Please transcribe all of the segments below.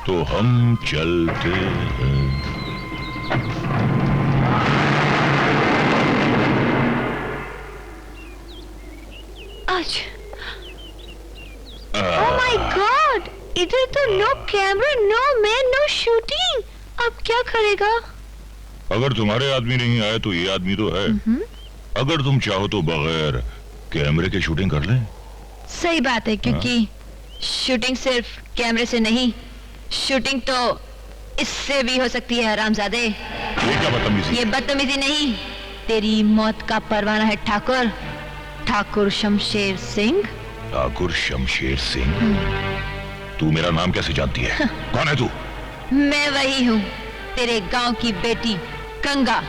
तो हम चलते हैं। आज ओह माय गॉड, इधर तो no camera, no man, no shooting. अब क्या करेगा? अगर तुम्हारे आदमी नहीं आए तो ये आदमी तो है। अगर तुम चाहो तो बगैर कैमरे के शूटिंग कर लें। सही बात है, क्योंकि शूटिंग सिर्फ कैमरे से नहीं, शूटिंग तो इससे भी हो सकती है। हरामजादे, ये क्या बदतमीजी? ये बदतमीजी नहीं, तेरी मौत का परवाना है ठाकुर, ठाकुर शमशेर सिंह। ठाकुर शमशेर सिंह? तू मेरा नाम कैसे जानती है? कौन है तू? मैं वही हूँ, तेरे गांव की बेटी गंगा।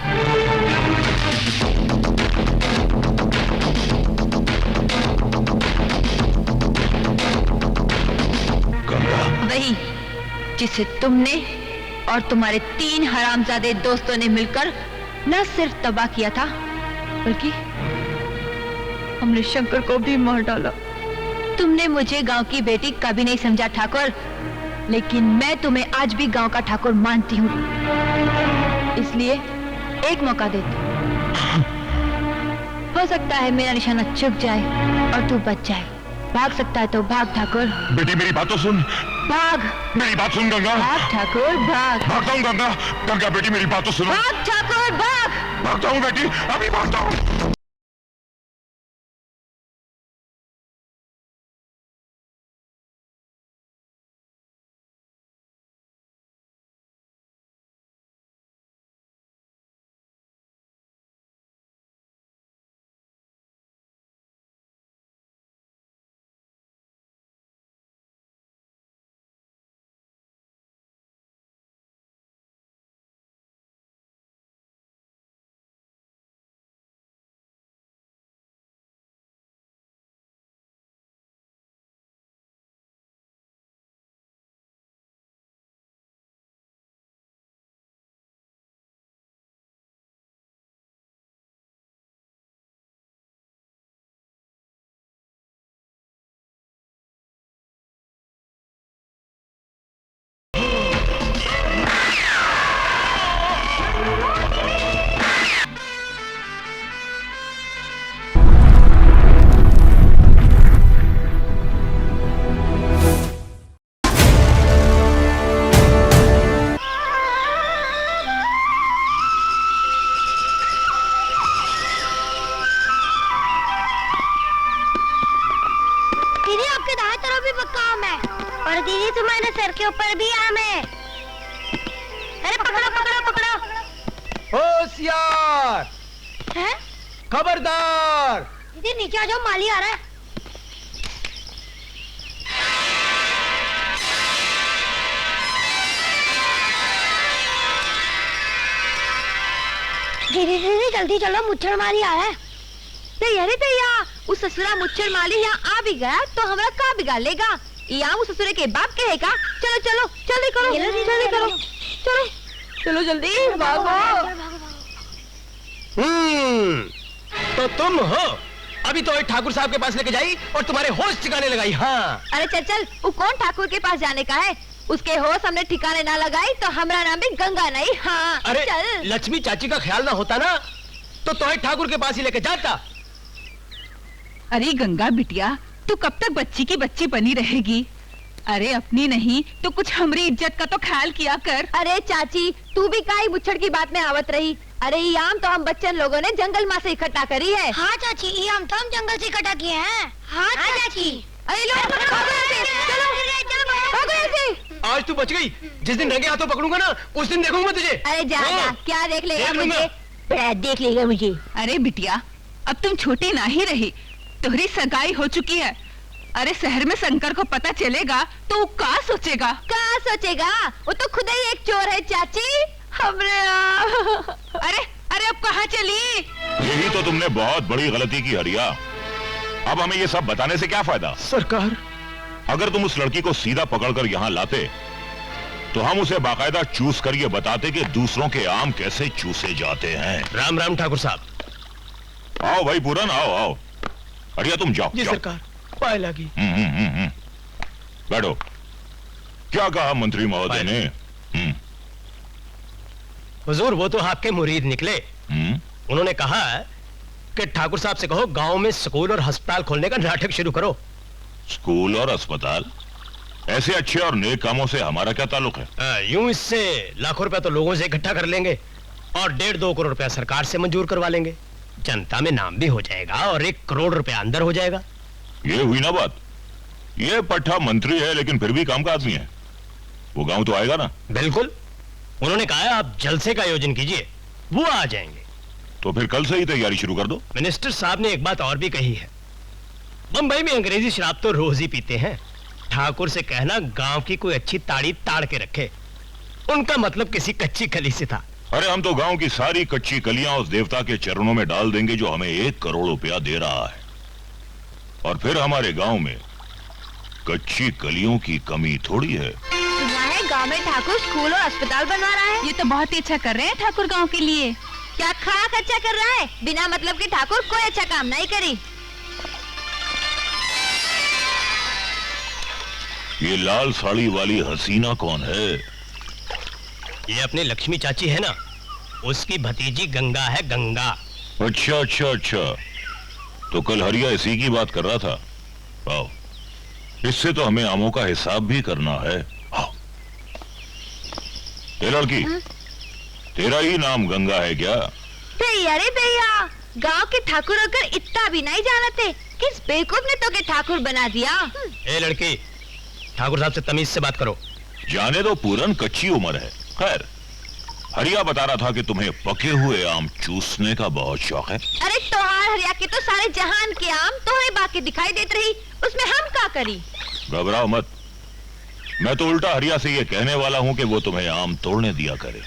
गंगा? वही जिसे तुमने और तुम्हारे 3 हरामजादे दोस्तों ने मिलकर न सिर्फ तबाह किया था, बल्कि हमने शंकर को भी मार डाला। तुमने मुझे गांव की बेटी कभी नहीं समझा ठाकुर, लेकिन मैं तुम्हें आज भी गांव का ठाकुर मानती हूँ। इसलिए एक मौका देती हूँ। हो सकता है मेरा निशाना चुक जाए और तू बच जाए। भाग सकता है तो भाग ठाकुर। बेटी मेरी बात तो सुन। भाग। मेरी बात सुन गंगा। भाग ठाकुर, भाग। भागता हूँ गंगा। गंगा बेटी मेरी बात तो सुनो। भाग ठाकुर, भाग। भागता हूँ बेटी, अभी भागता हूँ। दीदी आपके दाएं तरफ भी पक्का आम है, और दीदी तुम्हारे सर के ऊपर भी आम है। अरे पकड़ो पकड़ो पकड़ो। होशियार, हैं? खबरदार। दीदी नीचे आ जाओ, माली आ रहा है। दीदी दीदी जल्दी चलो, मुच्छर माली आ रहा है। अरे दैया, उस ससुरा मुच्छर माली यहाँ आ भी गया तो हमरा का बिगाड़ लेगा? यहाँ उस ससुरे के बाप कहेगा। चलो चलो जल्दी करो, जल्दी करो, चलो चलो जल्दी भागो। तो तुम हो? अभी तो ठाकुर साहब के पास लेके जाई और तुम्हारे होश ठिकाने लगाई। हाँ, अरे चल चल, वो कौन ठाकुर के पास जाने का है? उसके होश हमने ठिकाने ना लगाई तो हमारा नाम भी गंगा नहीं। हाँ अरे चल। लक्ष्मी चाची का ख्याल ना होता ना तो तोहे ठाकुर के पास ही लेके जाता। अरे गंगा बिटिया, तू कब तक बच्ची की बच्ची बनी रहेगी? अरे अपनी नहीं तो कुछ हमारी इज्जत का तो ख्याल किया कर। अरे चाची, तू भी काई मुच्छड़ की बात में आवत रही। अरे ये आम तो हम बच्चन लोगों ने जंगल माँ से इकट्ठा करी है। हाँ चाची, ये आम तो हम जंगल से इकट्ठा किए हैं। हाँ चाची। अरे लो भागो यहाँ से, चलो भागो यहाँ से। आज तू बच गई। जिस दिन रंगे हाथों पकड़ूंगा ना उस दिन देखूंगा तुझे। अरे जा हाँ, जा, क्या देख लेगा देख लूंगा। मुझे? देख लेगा मुझे। अरे बिटिया, अब तुम छोटी ना ही रही, तुम्हारी सगाई हो चुकी है। अरे शहर में शंकर को पता चलेगा तो वो क्या सोचेगा? क्या सोचेगा? वो तो खुद ही एक चोर है चाची। हमरे अरे अरे अब कहाँ चली? यही तो तुमने बहुत बड़ी गलती की हरिया। अब हमें ये सब बताने से क्या फायदा? सरकार, अगर तुम उस लड़की को सीधा पकड़कर यहाँ लाते तो हम उसे बाकायदा चूस कर ये बताते कि दूसरों के आम कैसे चूसे जाते हैं। राम राम ठाकुर साहब। आओ भाई पूरन, आओ आओ। हरिया तुम जाओ जी जाओ। सरकार, पाए लगी। बैठो। क्या कहा मंत्री महोदय ने? हुजूर, वो तो आपके मुरीद निकले। हम्म? उन्होंने कहा कि ठाकुर साहब से कहो गांव में स्कूल और अस्पताल खोलने का नाटक शुरू करो। स्कूल और अस्पताल? ऐसे अच्छे और नेक कामों से हमारा क्या ताल्लुक है? यूं इससे लाखों रुपया तो लोगों से इकट्ठा कर लेंगे और 1.5-2 करोड़ रुपया सरकार से मंजूर करवा लेंगे। जनता में नाम भी हो जाएगा और 1 करोड़ रुपया अंदर हो जाएगा। ये हुई ना बात। ये पट्टा मंत्री है लेकिन फिर भी काम का आदमी है। वो गांव तो आएगा ना? बिल्कुल। उन्होंने कहा है आप जलसे का आयोजन कीजिए, वो आ जाएंगे। तो फिर कल से ही तैयारी शुरू कर दो। मिनिस्टर साहब ने एक बात और भी कही है। बंबई में अंग्रेजी शराब तो रोज ही पीते हैं। ठाकुर से कहना गांव की कोई अच्छी ताड़ी ताड़ के रखे। उनका मतलब किसी कच्ची कली से था। अरे हम तो गांव की सारी कच्ची कलियां उस देवता के चरणों में डाल देंगे जो हमें 1 करोड़ रुपया दे रहा है। और फिर हमारे गांव में कच्ची कलियों की कमी थोड़ी है। सुना है गांव में ठाकुर स्कूल और अस्पताल बनवा रहा है। ये तो बहुत ही अच्छा कर रहे हैं ठाकुर गांव के लिए। क्या खाक अच्छा कर रहा है? बिना मतलब के ठाकुर कोई अच्छा काम नहीं करी। ये लाल साड़ी वाली हसीना कौन है? ये अपनी लक्ष्मी चाची है ना, उसकी भतीजी गंगा है, गंगा। अच्छा अच्छा अच्छा, तो कल हरिया इसी की बात कर रहा था। आओ, इससे तो हमें आमों का हिसाब भी करना है। आओ। ये लड़की, तेरा ही नाम गंगा है क्या? भैया रे भैया, गांव के ठाकुर होकर इतना भी नहीं जानते। किस बेवकूफ ने तो के ठाकुर बना दिया। ए लड़की, ठाकुर साहब से तमीज से बात करो। जाने दो, पूरन कच्ची उम्र है। खैर, हरिया बता रहा था कि तुम्हें पके हुए आम चूसने का बहुत शौक है। अरे तोहार हरिया के तो सारे जहान के आम तोहरे बाकी दिखाई देते रही, उसमें हम क्या करी? घबराओ मत, मैं तो उल्टा हरिया से ये कहने वाला हूँ कि वो तुम्हें आम तोड़ने दिया करे।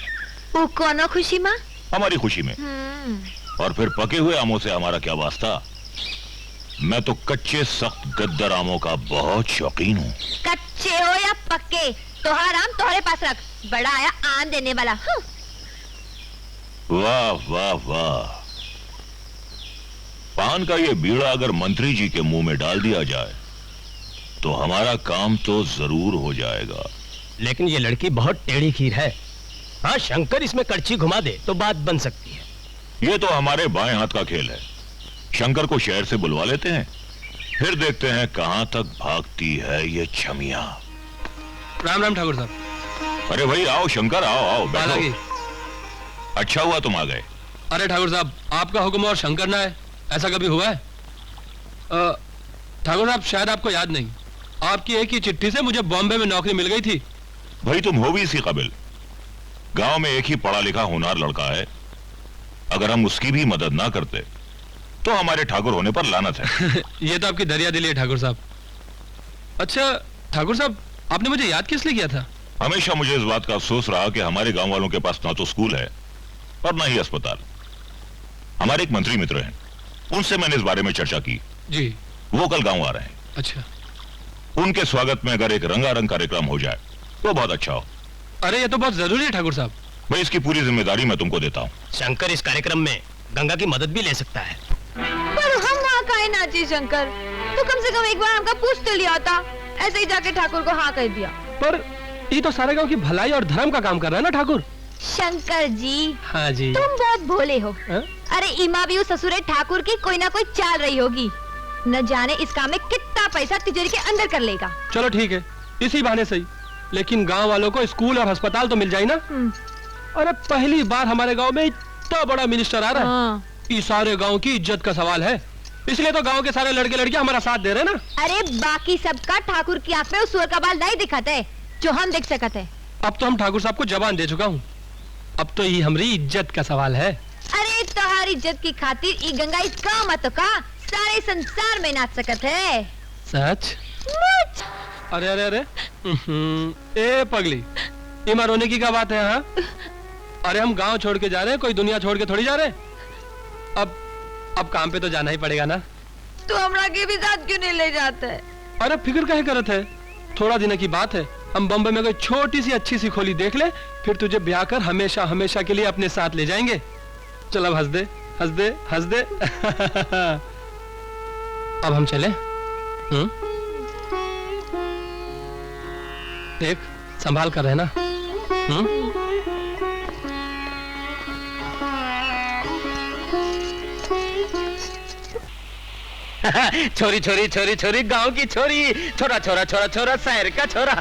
वो कोनो खुशी माँ? हमारी खुशी में। और फिर पके हुए आमों से हमारा क्या वास्ता? मैं तो कच्चे सख्त गद्दर आमों का बहुत शौकीन हूँ। कच्चे हो या पक्के, तोहार आम तोहरे पास रख। बड़ा आया आम देने वाला। वाह वाह वाह, पान का ये बीड़ा अगर मंत्री जी के मुंह में डाल दिया जाए तो हमारा काम तो जरूर हो जाएगा। लेकिन ये लड़की बहुत टेढ़ी खीर है। हाँ, शंकर इसमें कड़छी घुमा दे तो बात बन सकती है। ये तो हमारे बाएं हाथ का खेल है। शंकर को शहर से बुलवा लेते हैं, फिर देखते हैं कहां तक भागती है ये छमिया। राम राम ठाकुर साहब। अरे भाई आओ शंकर, आओ आओ बैठो। हालांकि अच्छा हुआ तुम आ गए। अरे ठाकुर साहब, आपका हुक्म और शंकर ना है, ऐसा कभी हुआ है? ठाकुर साहब, शायद आपको याद नहीं, आपकी एक ही चिट्ठी से मुझे बॉम्बे में नौकरी मिल गई थी। भाई तुम हो भी इसी काबिल। गांव में एक ही पढ़ा लिखा होनहार लड़का है, अगर हम उसकी भी मदद ना करते तो हमारे ठाकुर होने पर लानत है। ये तो आपकी दरिया दिली है ठाकुर साहब। अच्छा ठाकुर साहब, आपने मुझे याद किस लिए किया था? हमेशा मुझे इस बात का अफसोस रहा कि हमारे गांव वालों के पास ना तो स्कूल है और ना ही अस्पताल। हमारे एक मंत्री मित्र हैं, उनसे मैंने इस बारे में चर्चा की। जी। वो कल गांव आ रहे हैं। अच्छा। उनके स्वागत में अगर एक रंगारंग कार्यक्रम हो जाए तो बहुत अच्छा हो। अरे ये तो बहुत जरूरी है ठाकुर साहब। भाई इसकी पूरी जिम्मेदारी मैं तुमको देता हूँ। शंकर इस कार्यक्रम में गंगा की मदद भी ले सकता है। पर हम वहाँ काहे नाचे शंकर? तो कम से कम एक बार हमका पूछ तो लिया था। ऐसे ही जाके ठाकुर को हाँ कह दिया। पर ये तो सारे गांव की भलाई और धर्म का काम कर रहा है ना ठाकुर। शंकर जी, हाँ जी। तुम बहुत भोले हो। हा? अरे इमा भी उस ससुरे ठाकुर की कोई ना कोई चाल रही होगी। न जाने इस काम में कितना पैसा तिजोरी के अंदर कर लेगा। चलो ठीक है, इसी बहाने सही, लेकिन गांव वालों को स्कूल और अस्पताल तो मिल जाए ना। अरे पहली बार हमारे गांव में इतना बड़ा मिनिस्टर आ रहा है। हाँ। ये सारे गांव की इज्जत का सवाल है, इसलिए तो गांव के सारे लड़के लड़कियां हमारा साथ दे रहे हैं ना। अरे बाकी सबका ठाकुर की आंख में उस सुअर का बाल नहीं दिखाते है, जो हम देख सकते हैं। अब तो हम ठाकुर साहब को जबान दे चुका हूँ, अब तो ये हमारी इज्जत का सवाल है। अरे तुम्हारी इज्जत की खातिर ई गंगा इस काम तो का सारे संसार में नाच सकत है। सच? मुझ अरे अरे अरे ए पगली, ये रोने की क्या बात है? हाँ, अरे हम गांव छोड़ के जा रहे हैं, कोई दुनिया छोड़ के थोड़ी जा रहे हैं। अब काम पे तो जाना ही पड़ेगा ना। तो हमरा के भी साथ क्यों नहीं ले जाते? अरे फिक्र काहे करत है, थोड़ा दिन की बात है। हम बम्बई में कोई छोटी सी अच्छी सी खोली देख ले, फिर तुझे ब्याह कर हमेशा हमेशा के लिए अपने साथ ले जाएंगे। चल अब हंस दे हंस दे हंस दे। अब हम चले। देख संभाल कर रहना। छोरी छोरी छोरी छोरी गांव की छोरी, छोरा छोरा छोरा छोरा शहर का छोरा।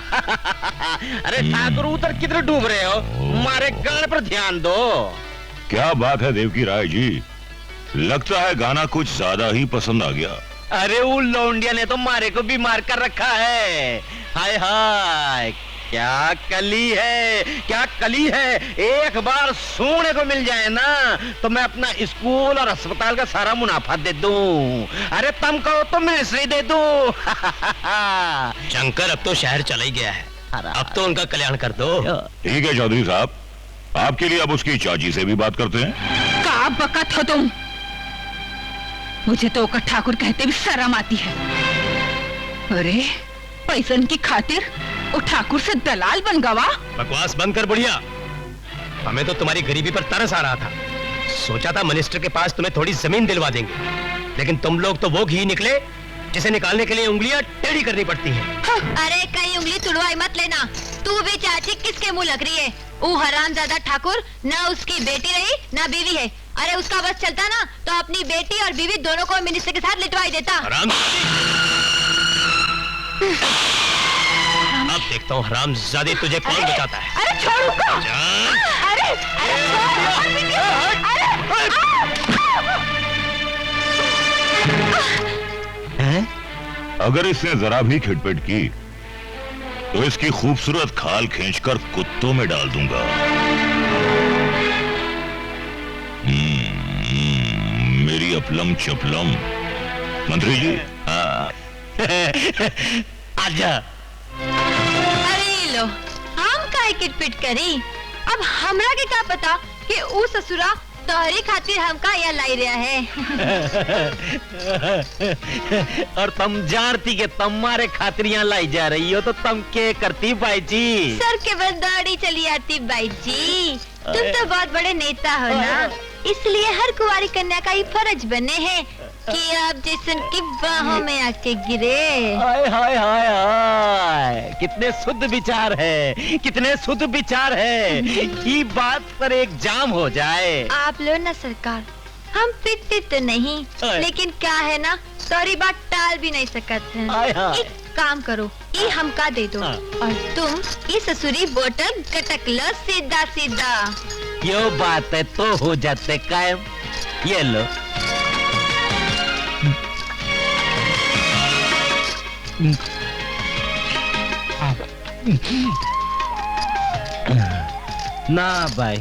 अरे ठाकुर उधर किधर डूब रहे हो? मारे गाने पर ध्यान दो। क्या बात है देवकी राय जी, लगता है गाना कुछ ज्यादा ही पसंद आ गया। अरे वो लौंडिया ने तो मारे को बीमार कर रखा है। हाय हाय, क्या कली है, क्या कली है। एक बार सोने को मिल जाए ना तो मैं अपना स्कूल और अस्पताल का सारा मुनाफा दे दूं। अरे तुम कहो तो मिनिस्ट्री दे दूं। शंकर अब तो शहर चला ही गया है, अब तो उनका कल्याण कर दो। ठीक है चौधरी साहब, आपके लिए अब उसकी चाची से भी बात करते हैं। का बकत हो तुम, मुझे तो ओकर ठाकुर कहते भी शर्म आती है। अरे पैसन की खातिर वो ठाकुर से दलाल बन गवा। बकवास बंद कर बुढ़िया, हमें तो तुम्हारी गरीबी पर तरस आ रहा था। सोचा था मिनिस्टर के पास तुम्हें थोड़ी जमीन दिलवा देंगे, लेकिन तुम लोग तो वो घी निकले जिसे निकालने के लिए उंगलियां टेढ़ी करनी पड़ती हैं। अरे कहीं उंगली तुड़वाई मत लेना। तू भी चाची किसके मुंह लग रही है? वो हरामजादा ठाकुर ना उसकी बेटी रही ना बीवी है। अरे उसका बस चलता ना तो अपनी बेटी और बीवी दोनों को मिनिस्टर के साथ लिटवाई देता। अब देखता हूँ हरामजादे तुझे कौन बचाता है। अरे छोड़ उसको। अरे अगर इसने जरा भी खिटपिट की तो इसकी खूबसूरत खाल खींचकर कुत्तों में डाल दूंगा। मेरी अपलम चपलम। मंत्री जी आजा। अरे लो, हम काहे किटपिट करी? अब हमरा के क्या पता कि ऊ ससुरा तोहरी खातिर हमका यहाँ लाई रहा है। और तुम जानती के तुम्हारे खातिर यहाँ लाई जा रही हो तो तुम क्या करती भाई जी? सर के बस दाढ़ी चली आती बाई जी। तुम तो बहुत बड़े नेता हो ना, इसलिए हर कुंवारी कन्या का ही फर्ज बने हैं कि आप जैसन की बाहों में आके गिरे। हाय हाय हाय हाय, कितने शुद्ध विचार है, कितने शुद्ध विचार है। ये बात पर एक जाम हो जाए। आप लो ना सरकार, हम पीते तो नहीं, लेकिन क्या है ना, सॉरी बात टाल भी नहीं सकते हैं। हाय हाय। एक काम करो, ये हमका दे दो और तुम ये ससुरी बोतल गटक लो सीधा सीधा। यो बात है तो हो जाते कायम। ये लो। ना भाई,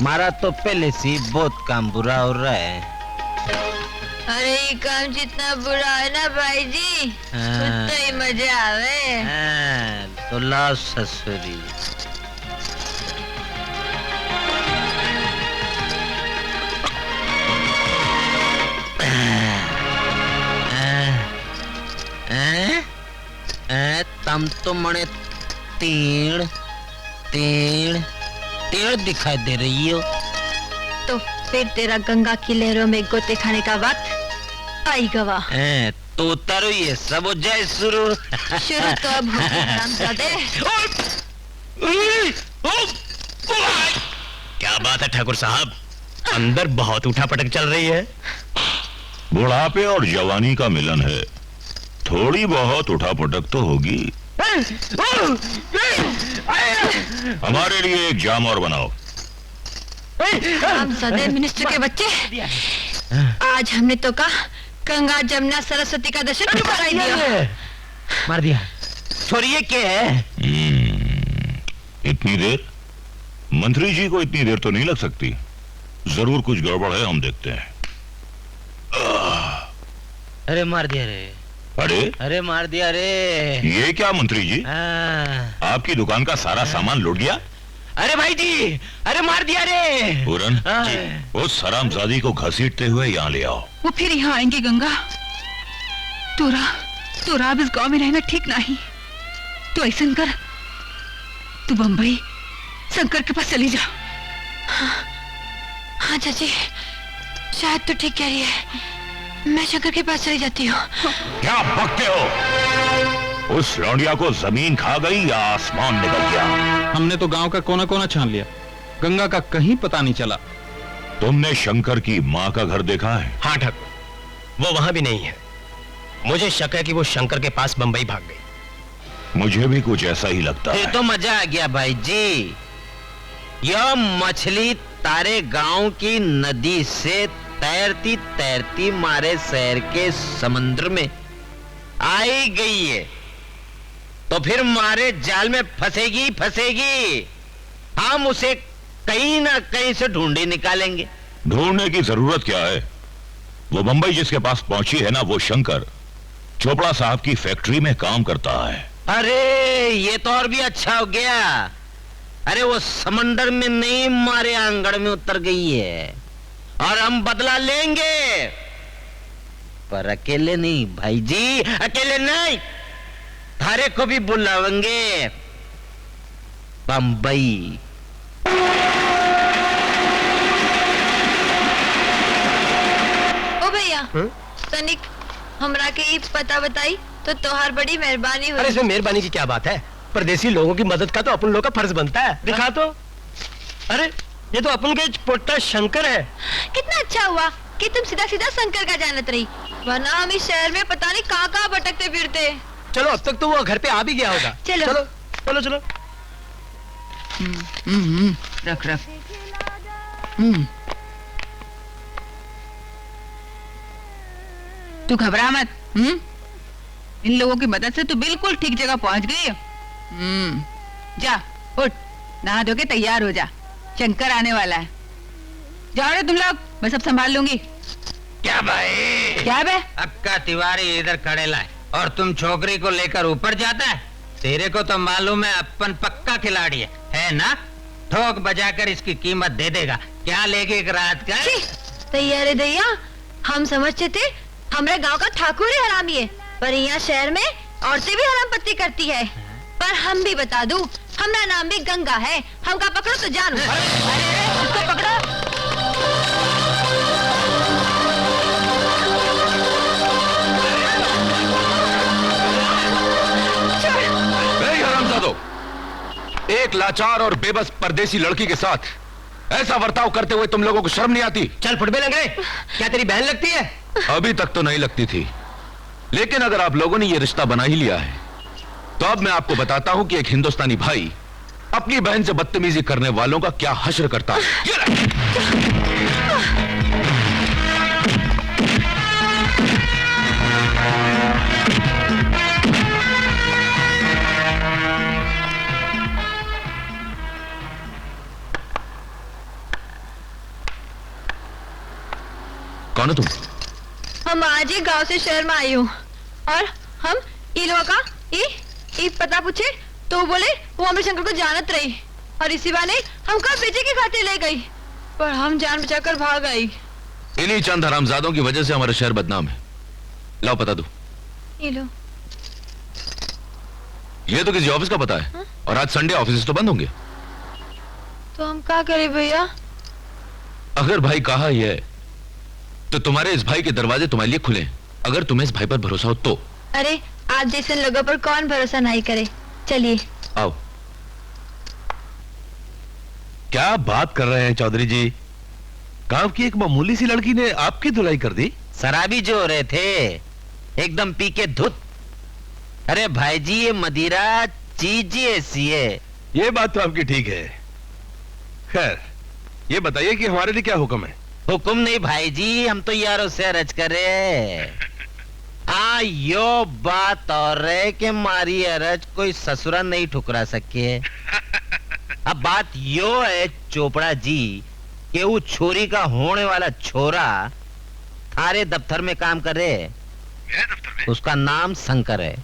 मारा तो पहले से बहुत काम बुरा हो रहा है। अरे ये काम जितना बुरा है ना भाई जी, उतना ही मजा आवे। तो लाओ ससुरी। तम तो मने तीड़ तीड़ तीड़ दिखाई दे रही हो। तो फिर तेरा गंगा की लहरों में गोते खाने का वक्त आई गवा। तो उतारो ये सब हो जाए शुरू। शुरू तो अब हो गया हरामजादे। क्या बात है ठाकुर साहब, अंदर बहुत उठा पटक चल रही है। बुढ़ापे और जवानी का मिलन है, थोड़ी बहुत उठापटक तो होगी। हमारे लिए एक जाम और बनाओ। हम सदैव मिनिस्टर के बच्चे, आज हमने तो कहा गंगा जमुना सरस्वती का दर्शन कराई दिया। मार दिया। छोड़िए क्या है? इतनी देर? मंत्री जी को इतनी देर तो नहीं लग सकती। जरूर कुछ गड़बड़ है, हम देखते हैं। अरे मार दिया रे। अरे मार दिया रे। ये क्या मंत्री जी, आपकी दुकान का सारा सामान लूट गया? अरे भाई जी, अरे मार दिया रे। पूरन, उस हरामजादी को घसीटते हुए यहाँ ले आओ। वो फिर यहाँ आएंगे गंगा। तोरा अब इस गांव में रहना ठीक नहीं। तो ऐसा कर, तू बम्बई शंकर के पास चली जा। हाँ चाची, शायद तो ठीक कह रही है। मैं शंकर के पास चली जाती हूँ। क्या बकते हो? उस लौंडिया को जमीन खा गई या आसमान निकल गया? हमने तो गांव का कोना कोना छान लिया, गंगा का कहीं पता नहीं चला। तुमने शंकर की माँ का घर देखा है? हाँ ठाकुर, वो वहां भी नहीं है। मुझे शक है कि वो शंकर के पास बंबई भाग गई। मुझे भी कुछ ऐसा ही लगता फिर है। तो मजा आ गया भाई जी। यह मछली तारे गांव की नदी से तैरती तैरती मारे शहर के समुद्र में आई गई है, तो फिर मारे जाल में फंसेगी फंसेगी। हम उसे कहीं ना कहीं से ढूंढे निकालेंगे। ढूंढने की जरूरत क्या है? वो बंबई जिसके पास पहुंची है ना, वो शंकर चोपड़ा साहब की फैक्ट्री में काम करता है। अरे ये तो और भी अच्छा हो गया। अरे वो समंदर में नहीं, मारे आंगन में उतर गई है और हम बदला लेंगे। पर अकेले नहीं भाई जी, अकेले नहीं, थारे को भी बुलावेंगे बंबई। ओ भैया, तनिक हमरा के ई पता बताई तो तोहार बड़ी मेहरबानी अरे हुई। इसमें मेहरबानी की क्या बात है? परदेसी लोगों की मदद का तो अपन लोगों का फर्ज बनता है। दिखा तो। अरे ये तो अपन का पोटा शंकर है। कितना अच्छा हुआ कि तुम सीधा सीधा शंकर का जानत रही, वरना हम इस शहर में पता नहीं कहाँ कहाँ भटकते फिरते। चलो अब तक तो वो घर पे आ भी गया होगा। चलो। चलो चलो चलो। रख रख। तू घबरा मत। इन लोगों की मदद से तू बिल्कुल ठीक जगह पहुंच गई है। जा उठ, नहा धो के तैयार हो जा, शंकर आने वाला है। जाओ रे तुम लोग, मैं सब संभाल लूंगी। क्या भाई? क्या बे? अब का तिवारी इधर खड़े लाए और तुम छोकरी को लेकर ऊपर जाता है? तेरे को तो मालूम है अपन पक्का खिलाड़ी है ना? ठोक बजाकर इसकी कीमत दे देगा। क्या लेगी एक रात का? तैयार है दैया, हम समझते थे हमारे गांव का ठाकुर ही हरामी है, पर यहाँ शहर में औरतें भी हराम पत्ती करती है। पर हम भी बता दूं, हमारा नाम भी गंगा है। हमका पकड़ो तो जानू। इसको पकड़ो। हरामजादो, एक लाचार और बेबस परदेसी लड़की के साथ ऐसा बर्ताव करते हुए तुम लोगों को शर्म नहीं आती? चल फुटबॉल लगे, क्या तेरी बहन लगती है? अभी तक तो नहीं लगती थी, लेकिन अगर आप लोगों ने यह रिश्ता बना ही लिया है तो अब मैं आपको बताता हूं कि एक हिंदुस्तानी भाई अपनी बहन से बदतमीजी करने वालों का क्या हश्र करता है। कौन हो तुम? हम आज ही गांव से शहर में आई हूँ और हम इलवा का ई पता पूछे तो बोले वो हमें शंकर को जानत रही और इसी बहाने हम कब बेचे के खाते ले गई, पर हम जान बचाकर भाग आई। इन्हीं चंद हरामजादों की वजह से हमारा शहर बदनाम है। लाओ पता दो। ये लो। ये तो किसी ऑफिस का पता है और आज संडे, ऑफिस तो बंद होंगे। तो हम क्या करें भैया? अगर भाई कहा ही है तो तुम्हारे इस भाई के दरवाजे तुम्हारे लिए खुले, अगर तुम्हें इस भाई पर भरोसा हो तो। अरे आप जैसे लोगों पर कौन भरोसा नहीं करे। चलिए आओ। क्या बात कर रहे हैं चौधरी जी? गांव की एक मामूली सी लड़की ने आपकी धुलाई कर दी? शराबी जो हो रहे थे, एकदम पी के धुत। अरे भाई जी, ये मदिरा चीज ही ऐसी है। ये बात तो आपकी ठीक है। खैर, ये बताइए कि हमारे लिए क्या हुक्म है? हुक्म नहीं भाई जी, हम तो यारों से अर्ज कर रहे हैं। हाँ, यो बात और है कि मारी अरज कोई ससुरा नहीं ठुकरा सके। अब बात यो है चोपड़ा जी कि वो छोरी का होने वाला छोरा थारे दफ्तर में काम करे, उसका नाम शंकर है।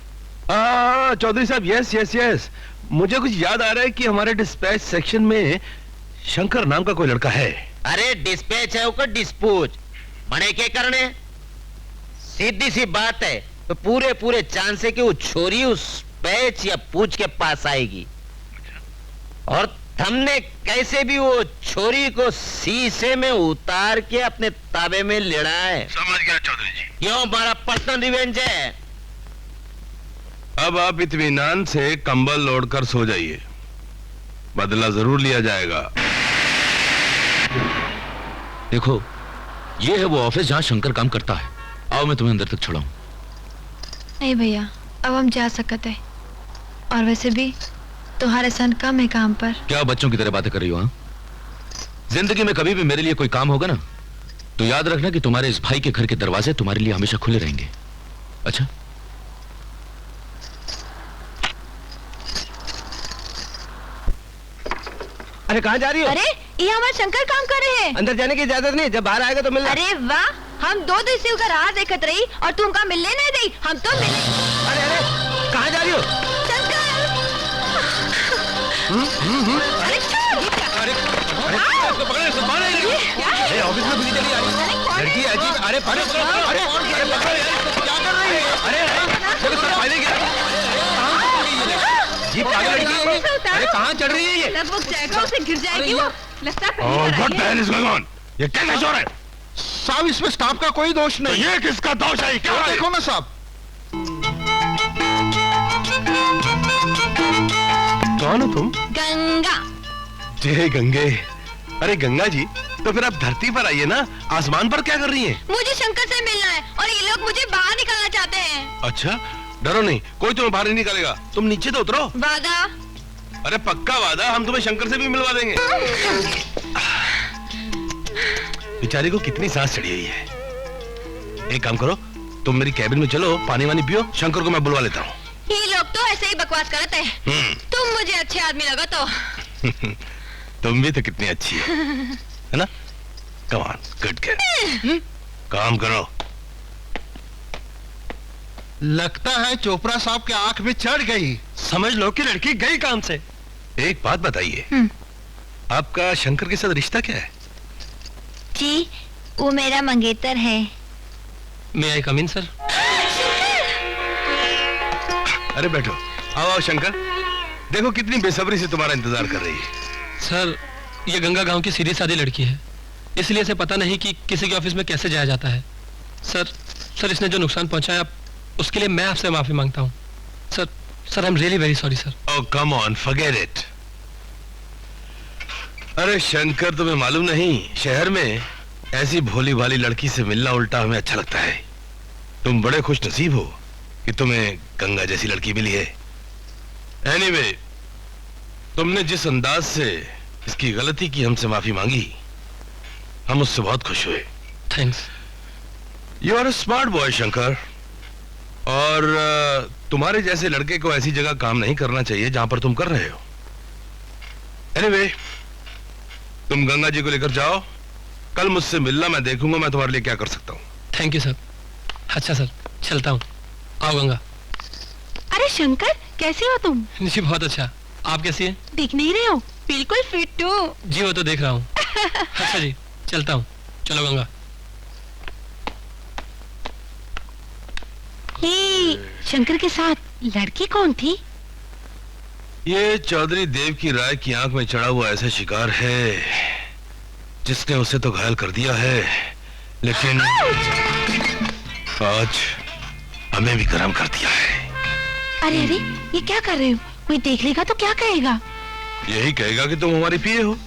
चौधरी साहब, यस यस यस, मुझे कुछ याद आ रहा है कि हमारे डिस्पैच सेक्शन में शंकर नाम का कोई लड़का है। अरे डिस्पैच है वो डिस्पूच मने के करने, सीधी सी बात है। तो पूरे पूरे चांस है कि वो छोरी उस पैच या पूछ के पास आएगी और हमने कैसे भी वो छोरी को शीशे में उतार के अपने ताबे में लेना है। समझ गया चौधरी जी। क्यों, हमारा पर्सनल रिवेंज है। अब आप इत्मीनान से कंबल ओढ़कर सो जाइए, बदला जरूर लिया जाएगा। देखो, ये है वो ऑफिस जहां शंकर काम करता है। आओ मैं तुम्हें अंदर तक छोड़ाऊं। नहीं भैया, अब हम जा सकते हैं। और वैसे भी तुम्हारे सन कम है काम पर। क्या बच्चों की तरह बातें कर रही हो? हाँ, जिंदगी में कभी भी मेरे लिए कोई काम होगा ना, तो याद रखना कि तुम्हारे इस भाई के घर के दरवाजे तुम्हारे लिए हमेशा खुले रहेंगे। अच्छा? अरे कहाँ जा रही हो? अरे ये हमारे शंकर काम कर रहे हैं। अंदर जाने की इजाजत नहीं, जब बाहर आएगा तो मिलना। अरे वाह, हम 2 दिन से उसका राह देखत रही और तुम का मिलने नहीं दी। हम तो मिले। अरे अरे कहाँ जा रही हो? शंकर! अरे अरे ऑफिस में चली आ रही लड़की अजीब। अरे अरे क्या कर रही है? अरे ये पागल लड़की। अरे कहाँ चढ़ रही है ये? लगभग जाएगा, उसे गिर जाएगी वो। लगता है What the hell is going on? ये कैसा शोर है? साहब, इसमें स्टाफ का कोई दोष तो नहीं। ये किसका दोष है? क्या है? देखो ना साहब। कौन हो तुम? गंगा। जय गंगे। अरे गंगा जी, तो फिर आप धरती पर आइए ना, आसमान पर क्या कर रही हैं? मुझे शंकर से मिलना है और ये लोग मुझे बाहर निकालना चाहते हैं। अच्छा, डरो नहीं, कोई तुम्हें बाहर नहीं निकालेगा। तुम नीचे तो उतरो। वादा? अरे पक्का वादा, हम तुम्हें शंकर से भी मिलवा देंगे। बेचारी को कितनी सांस चढ़ी हुई है। एक काम करो, तुम मेरी कैबिन में चलो, पानी वानी पियो, शंकर को मैं बुलवा लेता हूँ। ये लोग तो ऐसे ही बकवास करते हैं। तुम मुझे अच्छे आदमी लगा तो। तुम भी तो कितनी अच्छी है ना? Come on, good girl. काम करो। लगता है चोपड़ा साहब के आंख में चढ़ गई। समझ लो कि लड़की गई काम से। एक बात बताइए, आपका शंकर के साथ रिश्ता क्या है? जी, वो मेरा मंगेतर है। मैं आई कम इन सर? अरे बैठो, आओ आओ शंकर, देखो कितनी बेसब्री से तुम्हारा इंतजार कर रही है। सर, ये गंगा गांव की सीधी सादी लड़की है, इसलिए इसे पता नहीं कि किसी के ऑफिस में कैसे जाया जाता है। सर इसने जो नुकसान पहुंचाया उसके लिए मैं आपसे माफी मांगता हूँ। Sir I am really very sorry sir. Oh come on, forget it. अरे शंकर, तुम्हें मालूम नहीं, शहर में ऐसी भोली भाली लड़की से मिलना उल्टा हमें अच्छा लगता है। तुम बड़े खुश नसीब हो कि तुम्हें गंगा जैसी लड़की मिली है। एनीवे, तुमने जिस अंदाज से इसकी गलती की हमसे माफी मांगी, हम उससे बहुत खुश हुए। Thanks. You are a smart boy Shankar, और तुम्हारे जैसे लड़के को ऐसी जगह काम नहीं करना चाहिए जहां पर तुम कर रहे हो। एनीवे, तुम गंगा जी को लेकर जाओ, कल मुझसे मिलना, मैं देखूंगा मैं तुम्हारे लिए क्या कर सकता हूँ। Thank you sir. अच्छा सर, चलता हूँ। आओ गंगा। अरे शंकर, कैसे हो तुम? जी बहुत अच्छा। आप कैसी हैं? दिख नहीं रहे हो, बिल्कुल फिट हो। जी वो तो देख रहा हूँ। अच्छा जी, चलता हूँ। चलो गंगा। ये शंकर के साथ लड़की कौन थी? ये चौधरी देव की राय की आंख में चढ़ा हुआ ऐसा शिकार है जिसने उसे तो घायल कर दिया है, लेकिन आज हमें भी गर्म कर दिया है। अरे अरे, ये क्या कर रहे हो? कोई देख लेगा तो क्या कहेगा? यही कहेगा कि तुम हमारी पीए हो,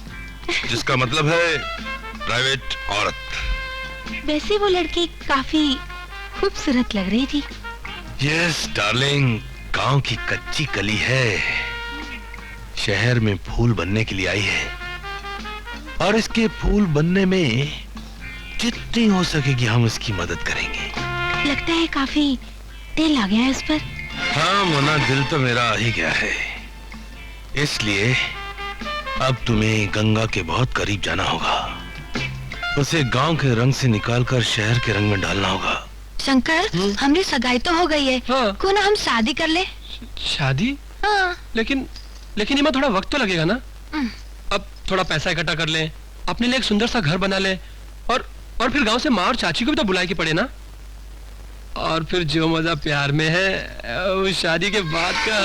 जिसका मतलब है प्राइवेट औरत। वैसे वो लड़की काफी खूबसूरत लग रही थी। यस डार्लिंग, गांव की कच्ची कली है, शहर में फूल बनने के लिए आई है, और इसके फूल बनने में जितनी हो सकेगी हम इसकी मदद करेंगे। लगता है काफी दिल आ गया है इस पर। हाँ मोना, दिल तो मेरा आ ही गया है, इसलिए अब तुम्हें गंगा के बहुत करीब जाना होगा, उसे गांव के रंग से निकालकर शहर के रंग में डालना होगा। शंकर, हमने सगाई तो हो गई है। हाँ। क्यों ना हम शादी कर ले? शादी? हाँ। लेकिन इनमें थोड़ा वक्त तो लगेगा ना। अब थोड़ा पैसा इकट्ठा कर ले, अपने लिए एक सुंदर सा घर बना ले, और फिर गांव से माँ और चाची को भी तो बुलाए के पड़े ना। और फिर जो मजा प्यार में है वो शादी के बाद का।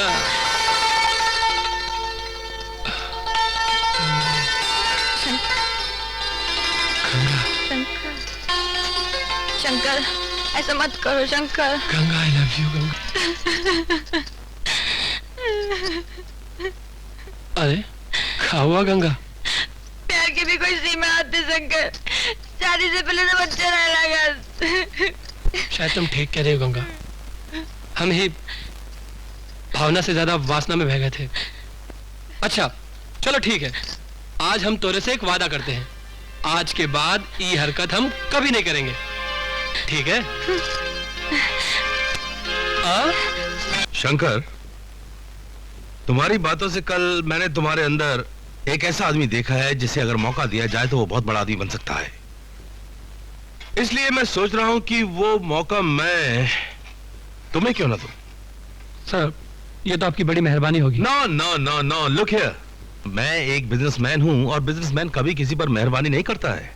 शंकर, ऐसा मत करो Shankar. Ganga, I love you Ganga. अरे क्या हुआ गंगा? प्यार की भी कोई सीमा आती शंकर, शादी से पहले तो बच्चा रहने लगा। शायद तुम ठीक कह रहे हो गंगा, हम ही भावना से ज्यादा वासना में बह गए थे। अच्छा चलो ठीक है, आज हम तोरे से एक वादा करते हैं, आज के बाद ये हरकत हम कभी नहीं करेंगे, ठीक है? शंकर, तुम्हारी बातों से कल मैंने तुम्हारे अंदर एक ऐसा आदमी देखा है जिसे अगर मौका दिया जाए तो वो बहुत बड़ा आदमी बन सकता है। इसलिए मैं सोच रहा हूं कि वो मौका मैं तुम्हें क्यों ना दूं। सर ये तो आपकी बड़ी मेहरबानी होगी। No no no no, look here, मैं एक बिजनेसमैन हूं और बिजनेसमैन कभी किसी पर मेहरबानी नहीं करता है,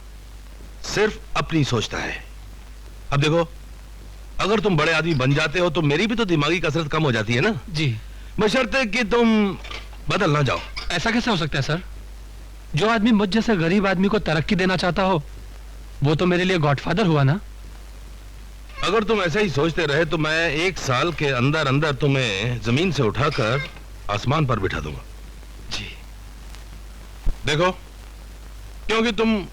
सिर्फ अपनी सोचता है। अब देखो, अगर तुम बड़े आदमी बन जाते हो तो मेरी भी तो दिमागी कसरत कम हो जाती है ना। जी, बशर्ते कि तुम बदल ना जाओ। ऐसा कैसे हो सकता है सर? जो आदमी मुझ जैसे गरीब आदमी को तरक्की देना चाहता हो वो तो मेरे लिए गॉडफादर हुआ ना। अगर तुम ऐसा ही सोचते रहे तो मैं 1 साल के अंदर अंदर तुम्हें जमीन से उठाकर आसमान पर बिठा दूंगा। जी देखो, क्योंकि तुम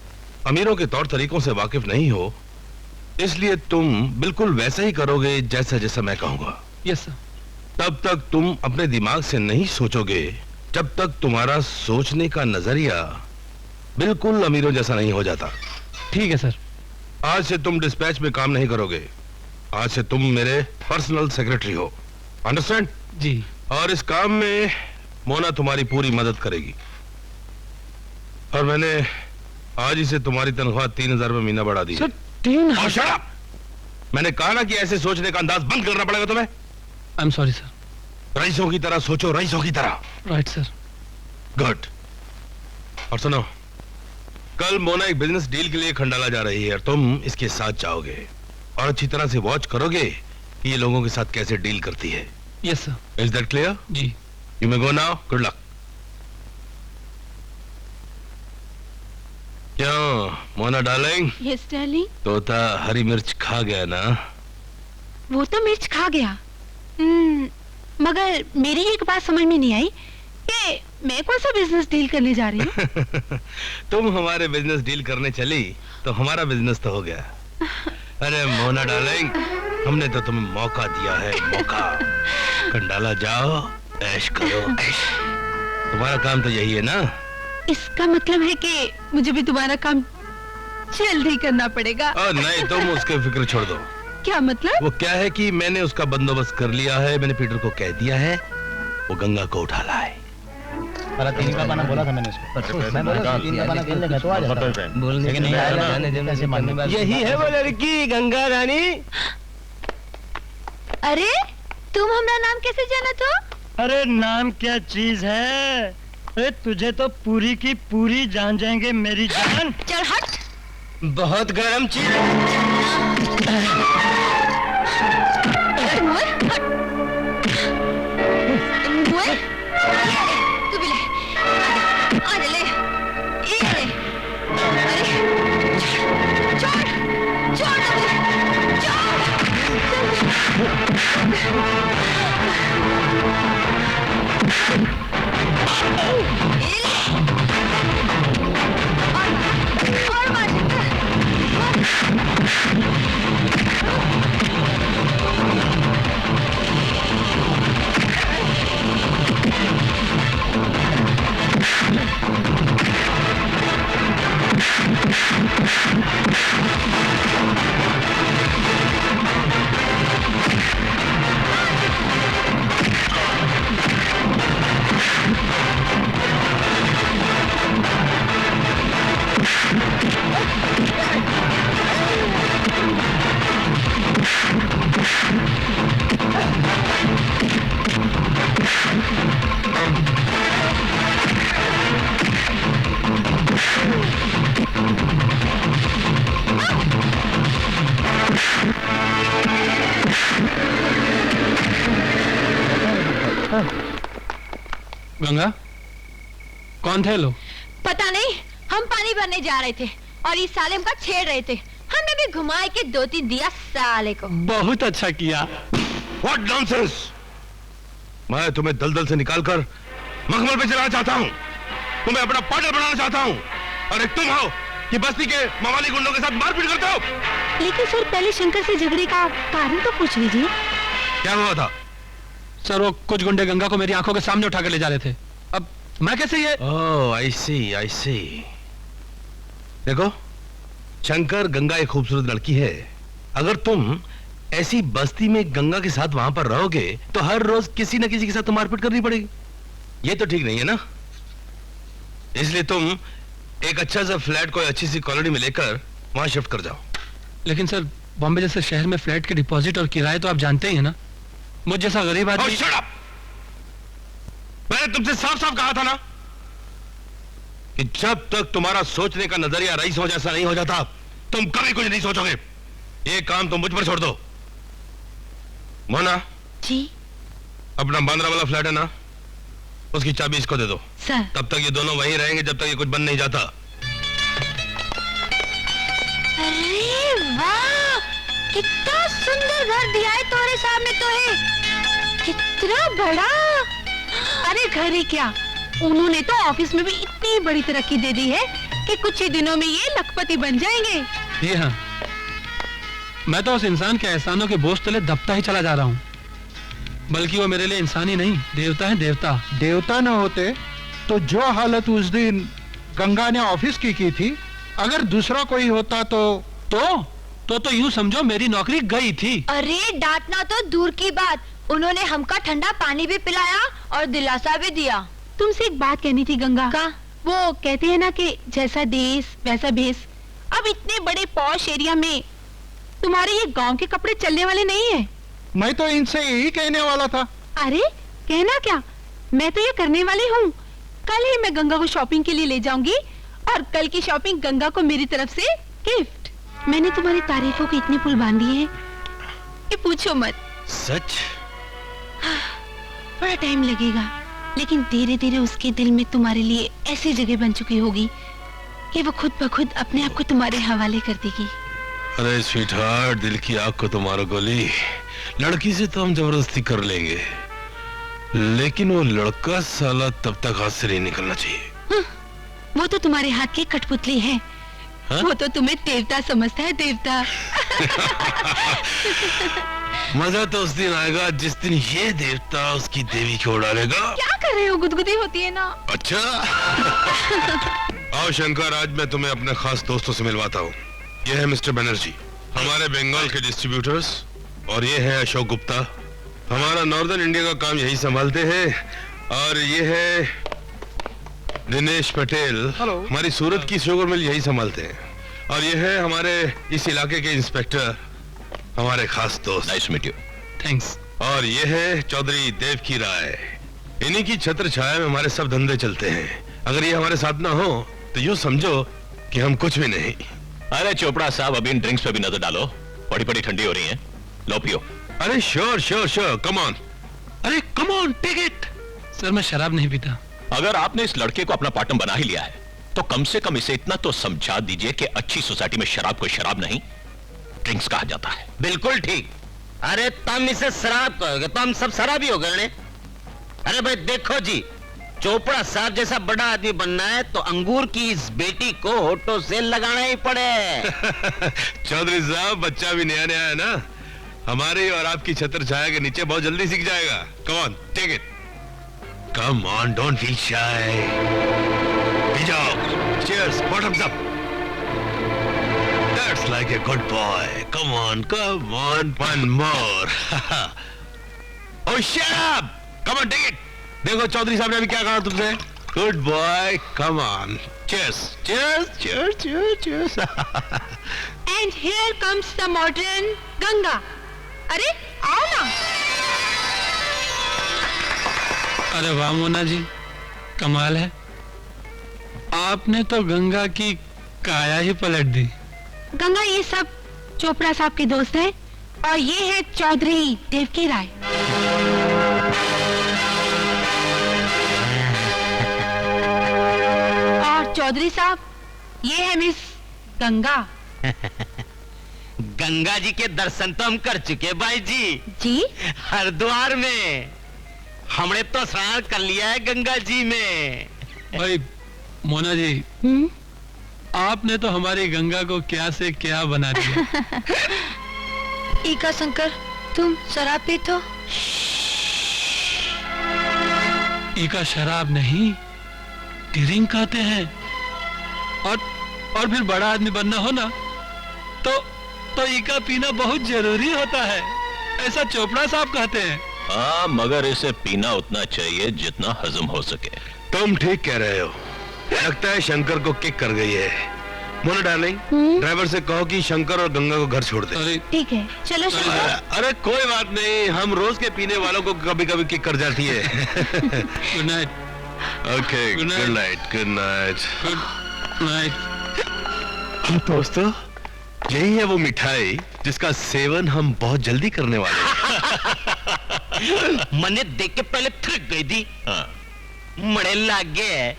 अमीरों के तौर तरीकों से वाकिफ नहीं हो, इसलिए तुम बिल्कुल वैसा ही करोगे जैसा जैसा मैं कहूंगा। Yes sir. तब तक तुम अपने दिमाग से नहीं सोचोगे जब तक तुम्हारा सोचने का नजरिया बिल्कुल अमीरों जैसा नहीं हो जाता। ठीक है सर। आज से तुम डिस्पैच में काम नहीं करोगे, आज से तुम मेरे पर्सनल सेक्रेटरी हो, अंडरस्टैंड? जी। और इस काम में मोना तुम्हारी पूरी मदद करेगी। और मैंने आज ही से तुम्हारी तनख्वाह 3000 रुपये महीना बढ़ा दी। सर 3000? मैंने कहा ना कि ऐसे सोचने का अंदाज बंद करना पड़ेगा तुम्हें। I am sorry sir. रईसों की तरह सोचो, रईसों की तरह। Right sir. गुड। और सुनो, कल मोना एक बिजनेस डील के लिए खंडाला जा रही है और तुम इसके साथ जाओगे और अच्छी तरह से वॉच करोगे कि ये लोगों के साथ कैसे डील करती है। Yes sir. Is that clear? जी। You may go now, good luck. क्यों मोना डार्लिंग? Yes darling. तोता हरी मिर्च खा गया ना? वो तो मिर्च खा गया, मगर मेरी एक बात समझ में नहीं आई कि मैं कौन सा बिजनेस डील करने जा रही हूँ। तुम हमारे बिजनेस डील करने चली तो हमारा बिजनेस तो हो गया। अरे मोना डार्लिंग, हमने तो तुम्हें मौका दिया है, मौका। खंडाला जाओ, ऐश करो, ऐश। तुम्हारा काम तो यही है ना? इसका मतलब है कि मुझे भी तुम्हारा काम जल्दी करना पड़ेगा। नहीं, तुम उसके फिक्र छोड़ दो। क्या मतलब? वो क्या है कि मैंने उसका बंदोबस्त कर लिया है, मैंने पीटर को कह दिया है वो गंगा को उठा लाए। तीन का पाना बोला था मैंने उसको। मैं बोला 3 का पाना खेल लेगा तो आ जाता। बोलने के नहीं आया। यही है वो लड़की, गंगा रानी। अरे तुम हमारा नाम कैसे जाना तो? अरे नाम क्या चीज है? अरे तुझे तो पूरी की पूरी जान जाएंगे मेरी जान। चल हट। बहुत गर्म चीज। तू भी ले, आ ले, ये ले। अरे छोड़, छोड़ मुझे, और मार। गंगा, कौन थे लोग? पता नहीं, हम पानी भरने जा रहे थे और इस साले हमका छेड़ रहे थे। हमने भी घुमा के 2-3 दिया साले को। बहुत अच्छा किया। What nonsense! मैं तुम्हें दलदल से निकालकर मखमल पे चलाना चाहता हूँ, तुम्हें अपना पार्टनर बनाना चाहता हूँ, और एक तुम हो कि बस्ती के मवाली गुंडों के साथ मारपीट करते हो। लेकिन सर पहले शंकर से झगड़े का कारण तो पूछ लीजिए। क्या हुआ था? सर वो कुछ गुंडे गंगा को मेरी आंखों के सामने उठा कर ले जा रहे थे। अब मैं कैसे ये? ओह आई सी। देखो शंकर, गंगा एक खूबसूरत लड़की है। अगर तुम ऐसी बस्ती में गंगा के साथ वहां पर रहोगे तो हर रोज किसी न किसी के साथ तो मारपीट करनी पड़ेगी। ये तो ठीक नहीं है ना। इसलिए तुम एक अच्छा सा फ्लैट कोई अच्छी सी कॉलोनी में लेकर वहां शिफ्ट कर जाओ। लेकिन सर बॉम्बे जैसे शहर में फ्लैट के डिपॉजिट और किराए तो आप जानते ही हैं ना। मुझ जैसा गरीब आदमी। shut up! मैंने तुमसे साफ साफ कहा था ना कि जब तक तुम्हारा सोचने का नजरिया रईसों जैसा नहीं हो जाता तुम कभी कुछ नहीं सोचोगे। ये काम तुम मुझ पर छोड़ दो। मोना जी। अपना बांद्रा वाला फ्लैट है ना, उसकी चाबी इसको दे दो। सर तब तक ये दोनों वहीं रहेंगे जब तक ये कुछ बन नहीं जाता। अरे वाह, कितना सुंदर घर दिया है तुम्हारे सामने तो है। कितना बड़ा। अरे घर ही क्या, उन्होंने तो ऑफिस में भी इतनी बड़ी तरक्की दे दी है कि कुछ ही दिनों में ये लखपति बन जाएंगे। जी हाँ, मैं तो उस इंसान के एहसानों के बोझ तले दबता ही चला जा रहा हूँ। बल्कि वो मेरे लिए इंसान ही नहीं, देवता है देवता। देवता न होते तो जो हालत उस दिन गंगा ने ऑफिस की थी, अगर दूसरा कोई होता तो यूं समझो मेरी नौकरी गई थी। अरे डांटना तो दूर की बात, उन्होंने हमका ठंडा पानी भी पिलाया और दिलासा भी दिया। तुमसे एक बात कहनी थी गंगा। का? वो कहते हैं ना कि जैसा देश वैसा भेष। अब इतने बड़े पॉश एरिया में तुम्हारे ये गांव के कपड़े चलने वाले नहीं है। मैं तो इनसे यही कहने वाला था। अरे कहना क्या, मैं तो ये करने वाली हूँ। कल ही मैं गंगा को शॉपिंग के लिए ले जाऊंगी और कल की शॉपिंग गंगा को मेरी तरफ से गिफ्ट। मैंने तुम्हारी तारीफों के इतने पुल बांध दिए हैं कि पूछो मत। सच? बड़ा टाइम लगेगा, लेकिन धीरे धीरे उसके दिल में तुम्हारे लिए ऐसी जगह बन चुकी होगी कि वो खुद ब खुद अपने आप को तुम्हारे हवाले कर देगी। अरे स्वीटहार्ट, दिल की आग को तुम्हारा गोली। लड़की से तो हम जबरदस्ती कर लेंगे, लेकिन वो लड़का साला तब तक हाथ से नहीं निकलना चाहिए। वो तो तुम्हारे हाथ की कठपुतली है। हा? वो तो तुम्हें देवता समझता है, देवता। मजा तो उस दिन आएगा जिस दिन ये देवता उसकी देवी को उड़ालेगा। क्या कर रहे हो, गुदगुदी होती है ना। अच्छा। आओ शंकर, आज मैं तुम्हें अपने खास दोस्तों से मिलवाता हूँ। ये है मिस्टर बनर्जी, हमारे बंगाल के डिस्ट्रीब्यूटर्स, और ये है अशोक गुप्ता, हमारा नॉर्दर्न इंडिया का काम यही संभालते हैं, और ये है दिनेश पटेल, हमारी सूरत की शुगर मिल यही संभालते हैं, और ये है हमारे इस इलाके के इंस्पेक्टर, हमारे खास दोस्त। Nice meet you. थैंक्स। और ये है चौधरी देव की राय, इन्हीं की छत्र छाया में हमारे सब धंधे चलते हैं। अगर ये हमारे साथ ना हो तो यूं समझो कि हम कुछ भी नहीं। अरे चोपड़ा साहब, अभी इन ड्रिंक्स पे भी नजर डालो, बड़ी बड़ी ठंडी हो रही हैं, लो पियो। अरे sure sure sure, come on, अरे come on, take it. Sir मैं शराब नहीं पीता। अगर आपने इस लड़के को अपना पार्टनर बना ही लिया है तो कम से कम इसे इतना तो समझा दीजिए कि अच्छी सोसाइटी में शराब को शराब नहीं, ड्रिंक्स कहा जाता है। बिल्कुल ठीक। अरे तुम इसे शराब कहोगे तो हम सब शराबी हो गए। अरे भाई देखो जी, चोपड़ा साहब जैसा बड़ा आदमी बनना है तो अंगूर की इस बेटी को होठों से लगाना ही पड़े। चौधरी साहब, बच्चा भी नया नया है ना, हमारी और आपकी छत्र छाया के नीचे बहुत जल्दी सीख जाएगा। Come on, take it. Come on, don't feel shy. पी जाओ। Cheers, bottoms up. That's like a good boy. Come on, one more. Oh shut up, come on, take it. देखो चौधरी साहब ने अभी क्या कहा तुमसे। Good boy, come on. Cheers, cheers, cheers, cheers, cheers. And here comes the modern Ganga. अरे आओ ना। अरे वाह मोना जी, कमाल है, आपने तो गंगा की काया ही पलट दी। गंगा ये सब चोपड़ा साहब के दोस्त हैं और ये है चौधरी देव की राय। और चौधरी साहब ये है मिस गंगा। गंगा जी के दर्शन तो हम कर चुके भाई जी। जी? हरिद्वार में। हमने तो स्नान कर लिया है गंगा जी में। भाई मोना जी, आपने तो हमारी गंगा को क्या से क्या बना दिया। ईका शंकर, तुम शराब पीते हो? ईका शराब नहीं, ड्रिंक कहते हैं। और फिर बड़ा आदमी बनना हो ना तो ईका पीना बहुत जरूरी होता है, ऐसा चोपड़ा साहब कहते हैं। हाँ, मगर इसे पीना उतना चाहिए जितना हजम हो सके। तुम ठीक कह रहे हो। लगता है शंकर को किक कर गई है। मोना डार्लिंग, ड्राइवर से कहो कि शंकर और गंगा को घर छोड़ दे। ठीक है, चलो शंकर। अरे कोई बात नहीं, हम रोज के पीने वालों को कभी कभी किक कर जाती है। Good night. Okay, good night. Good night. Good night. दोस्तों, यही है वो मिठाई जिसका सेवन हम बहुत जल्दी करने वाले हैं। मने देख के पहले थक गई थी। मड़े लागे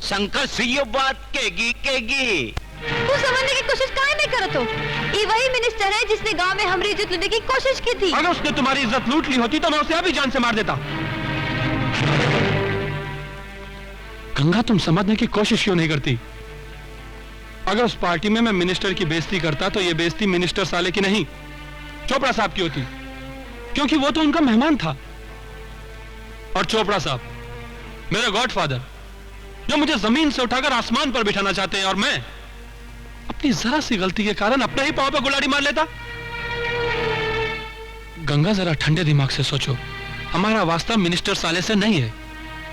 शंकर से ये बात केगी। तू समझने की कोशिश काहे नहीं करत हो? ये वही मिनिस्टर है जिसने गांव में हमारी इज्जत लूटने की कोशिश की थी। अगर उसने तुम्हारी इज्जत लूट ली होती तो मैं उसे अभी जान से मार देता। गंगा, तुम समझने की कोशिश क्यों नहीं करती? अगर उस पार्टी में मैं मिनिस्टर की बेइज्जती करता तो ये बेइज्जती मिनिस्टर साले की नहीं, चोपड़ा साहब की होती, क्योंकि वो तो उनका मेहमान था। और चोपड़ा साहब मेरे गॉडफादर, जो मुझे जमीन से उठाकर आसमान पर बिठाना चाहते हैं, और मैं अपनी जरा सी गलती के कारण अपने ही पांव पे गुलाड़ी मार लेता। गंगा, जरा ठंडे दिमाग से सोचो। हमारा वास्ता मिनिस्टर साले से नहीं है,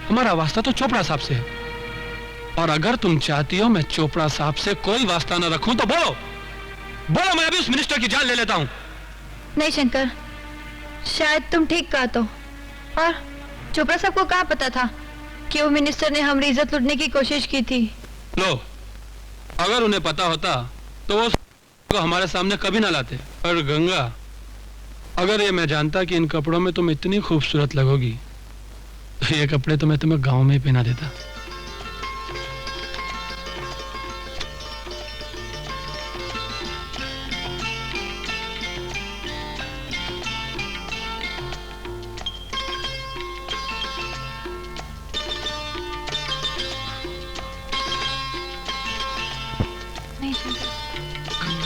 हमारा वास्ता तो चोपड़ा साहब से है। और अगर तुम चाहती हो मैं चोपड़ा साहब से कोई वास्ता न रखूं तो बोलो, मैं अभी उस मिनिस्टर की जान ले लेता हूं। नहीं शंकर, शायद तुम ठीक कहा तो। और चोपड़ा साहब को क्या पता था कि वो मिनिस्टर ने हमारी इज्जत लूटने की कोशिश की थी? लो, अगर उन्हें पता होता तो वो को हमारे सामने कभी ना लाते। और गंगा, अगर ये मैं जानता कि इन कपड़ों में तुम इतनी खूबसूरत लगोगी तो ये कपड़े तो मैं तुम्हें गांव में ही पहना देता।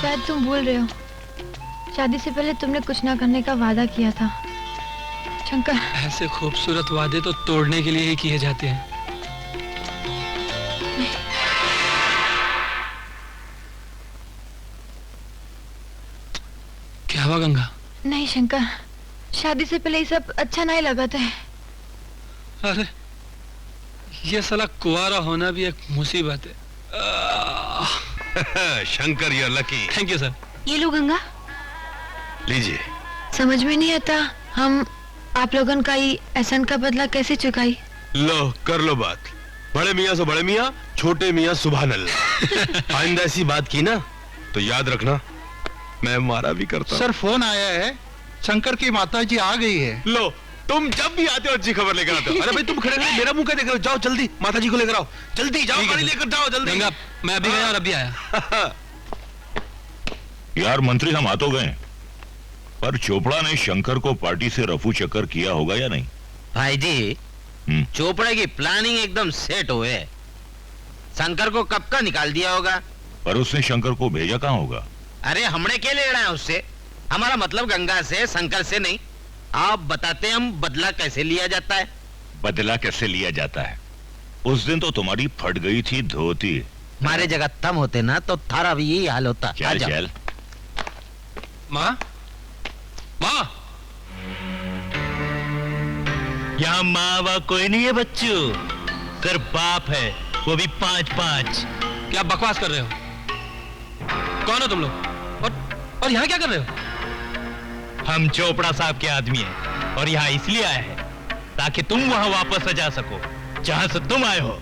शायद तुम भूल रहे हो, शादी से पहले तुमने कुछ ना करने का वादा किया था शंकर। ऐसे खूबसूरत वादे तो तोड़ने के लिए ही किए जाते हैं। क्या हुआ गंगा? नहीं शंकर, शादी से पहले ये सब अच्छा नहीं लगा था। अरे ये साला कुंवारा होना भी एक मुसीबत है। Shankar, you are lucky. Thank you sir. ये लो गंगा, लीजिए। समझ में नहीं आता हम आप लोगन का ही एहसान का बदला कैसे चुकाई। लो, कर लो बात। बड़े मियाँ से बड़े मियाँ, छोटे मियाँ सुभान अल्लाह। आइंदा ऐसी बात की ना तो याद रखना मैं मारा भी करता। सर फोन आया है, शंकर की माताजी आ गई है। लो, तुम जब भी आते हो अच्छी खबर लेकर आते हो। अरे भाई तुम खड़े खड़े मेरा मुंह क्या देख रहे हो? जाओ जल्दी माताजी को लेकर आओ, जल्दी जाओ, गाड़ी लेकर जाओ जल्दी। गंगा, मैं अभी गया और अभी आया। यार मंत्री, हम आ तो गए, पर चोपड़ा ने शंकर को पार्टी से रफू चक्कर किया होगा या नहीं? भाई जी, चोपड़ा की प्लानिंग एकदम सेट हुए। शंकर को कब का निकाल दिया होगा। पर उसने शंकर को भेजा कहाँ होगा? अरे हमने क्या लेना है उससे? हमारा मतलब गंगा से, शंकर से नहीं। आप बताते हम बदला कैसे लिया जाता है। बदला कैसे लिया जाता है? उस दिन तो तुम्हारी फट गई थी धोती। हमारे जगह तम होते ना तो थारा भी यही हाल होता। चल चल। माँ, माँ, यहाँ माँ वा कोई नहीं है बच्चों, सिर्फ बाप है, वो भी 5-5। क्या बकवास कर रहे हो? कौन हो तुम लोग? और यहाँ क्या कर रहे हो? हम चोपड़ा साहब के आदमी हैं और यहाँ इसलिए आए हैं ताकि तुम वहाँ वापस जा सको जहाँ से तुम आए हो।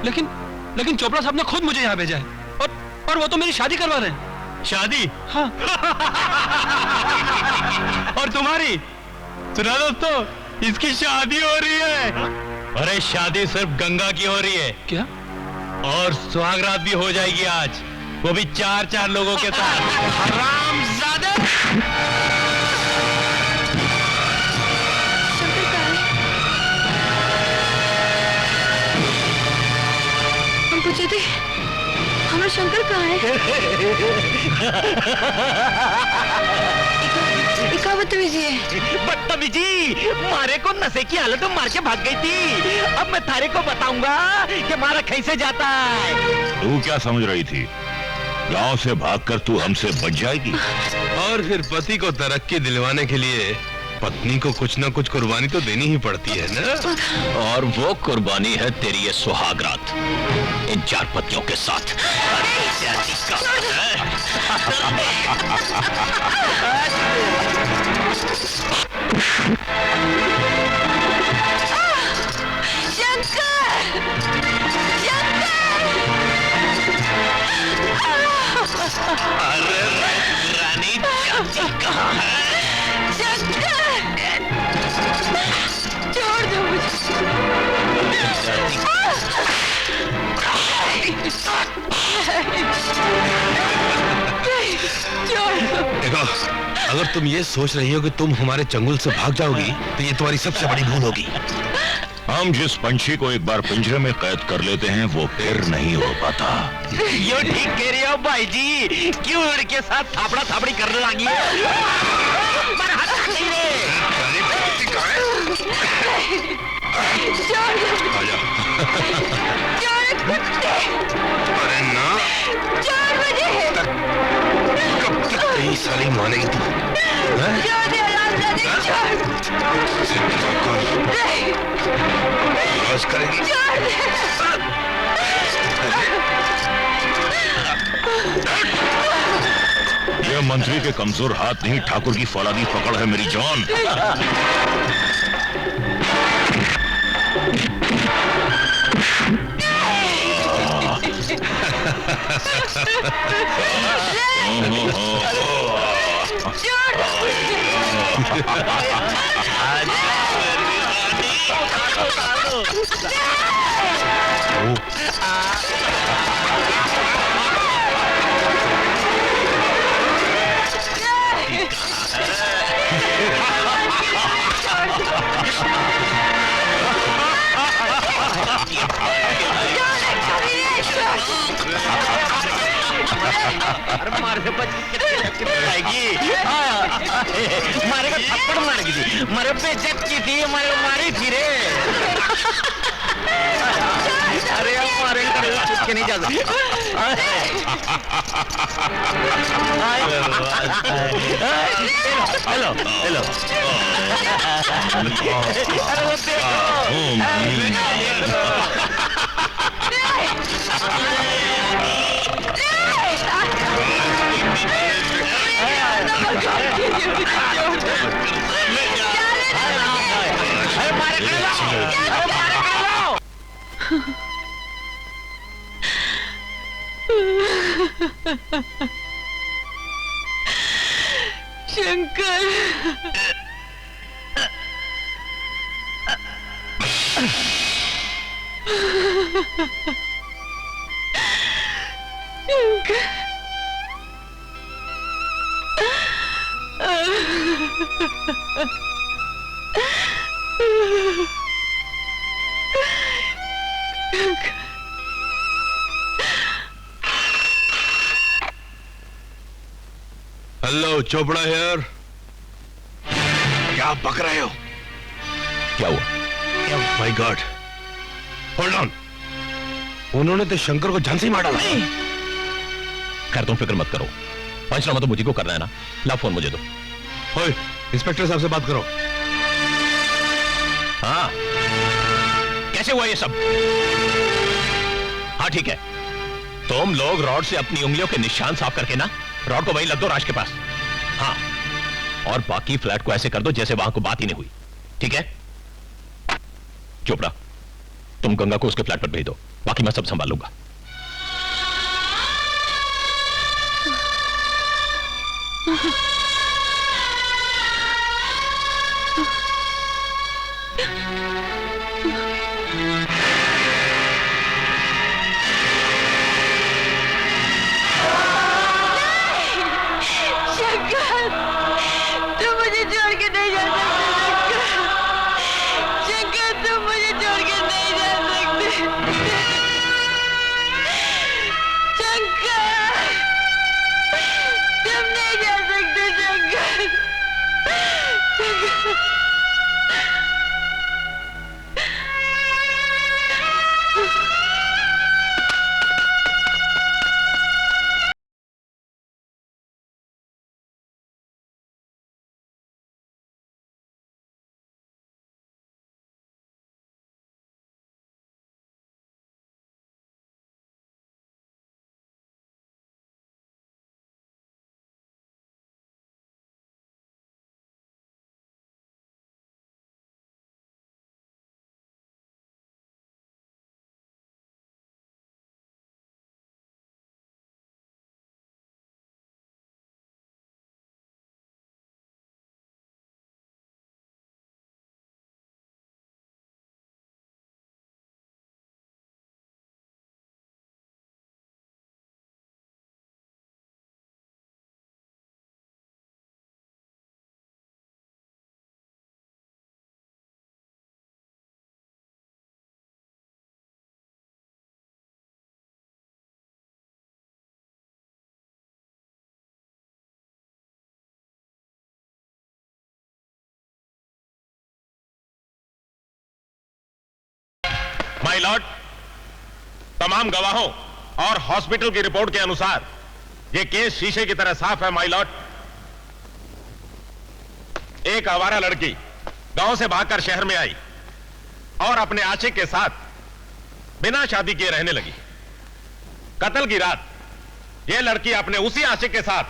लेकिन चोपड़ा साहब ने खुद मुझे यहाँ भेजा है और वो तो मेरी शादी करवा रहे हैं। शादी? हाँ। और तुम्हारी? सुना दोस्तों, इसकी शादी हो रही है। अरे शादी सिर्फ गंगा की हो रही है। क्या? और सुहागरात भी हो जाएगी आज, वो भी 4-4 लोगों के साथ। शंकर कहाँ है? मुझे दे, हमारा शंकर कहाँ है? क्या बदतमीजी है? बदतमीजी, मारे को नशे की हालत में मार के भाग गई थी। अब मैं थारे को बताऊंगा कि मारा कैसे जाता है। तू क्या समझ रही थी? गांव से भागकर तू हमसे बच जाएगी? और फिर पति को तरक्की दिलवाने के लिए पत्नी को कुछ ना कुछ कुर्बानी तो देनी ही पड़ती है ना। और वो कुर्बानी है तेरी ये सुहागरात इन 4 पतियों के साथ। अरे रानी चाची कहाँ है? छोड़ दो मुझे। देखो, अगर तुम ये सोच रही हो कि तुम हमारे चंगुल से भाग जाओगी तो ये तुम्हारी सबसे बड़ी भूल होगी। हम जिस पंछी को एक बार पिंजरे में कैद कर लेते हैं वो फिर नहीं हो पाता। यो ठीक कह रहे हो भाई जी। क्यों लड़के साथ थापड़ा थापड़ी करने लगी है? अरे ना, कब तक यही साली मानेगी तू? बस करेगी। ये मंत्री के कमजोर हाथ नहीं, ठाकुर की फौलादी पकड़ है मेरी जान। अरे मार से बच आएगी। मारे का थप्पड़ मार की थी, मारे बेइज्जत की थी, मारी थी रे। अरे अब मारे छुप के नहीं जा सकते। Hello hello. अरे वो शंकर, हेलो, चोपड़ा हियर। क्या बक रहे हो? क्या हुआ? My God, hold on. उन्होंने तो शंकर को जान से ही मार डाला। खैर तुम फिक्र मत करो, पंचनामा तो मुझे को करना है ना। ला फोन मुझे दो। ओए, इंस्पेक्टर साहब से बात करो। हाँ, कैसे हुआ ये सब? हाँ ठीक है, तुम लोग रॉड से अपनी उंगलियों के निशान साफ करके ना रॉड को वहीं लग दो राज के पास। हाँ, और बाकी फ्लैट को ऐसे कर दो जैसे वहां को बात ही नहीं हुई। ठीक है? चोपड़ा, तुम गंगा को उसके फ्लैट पर भेज दो, बाकी मैं सब संभालूंगा। माय लॉर्ड, तमाम गवाहों और हॉस्पिटल की रिपोर्ट के अनुसार यह केस शीशे की तरह साफ है माय लॉर्ड। एक आवारा लड़की गांव से भागकर शहर में आई और अपने आशिक के साथ बिना शादी किए रहने लगी। कत्ल की रात यह लड़की अपने उसी आशिक के साथ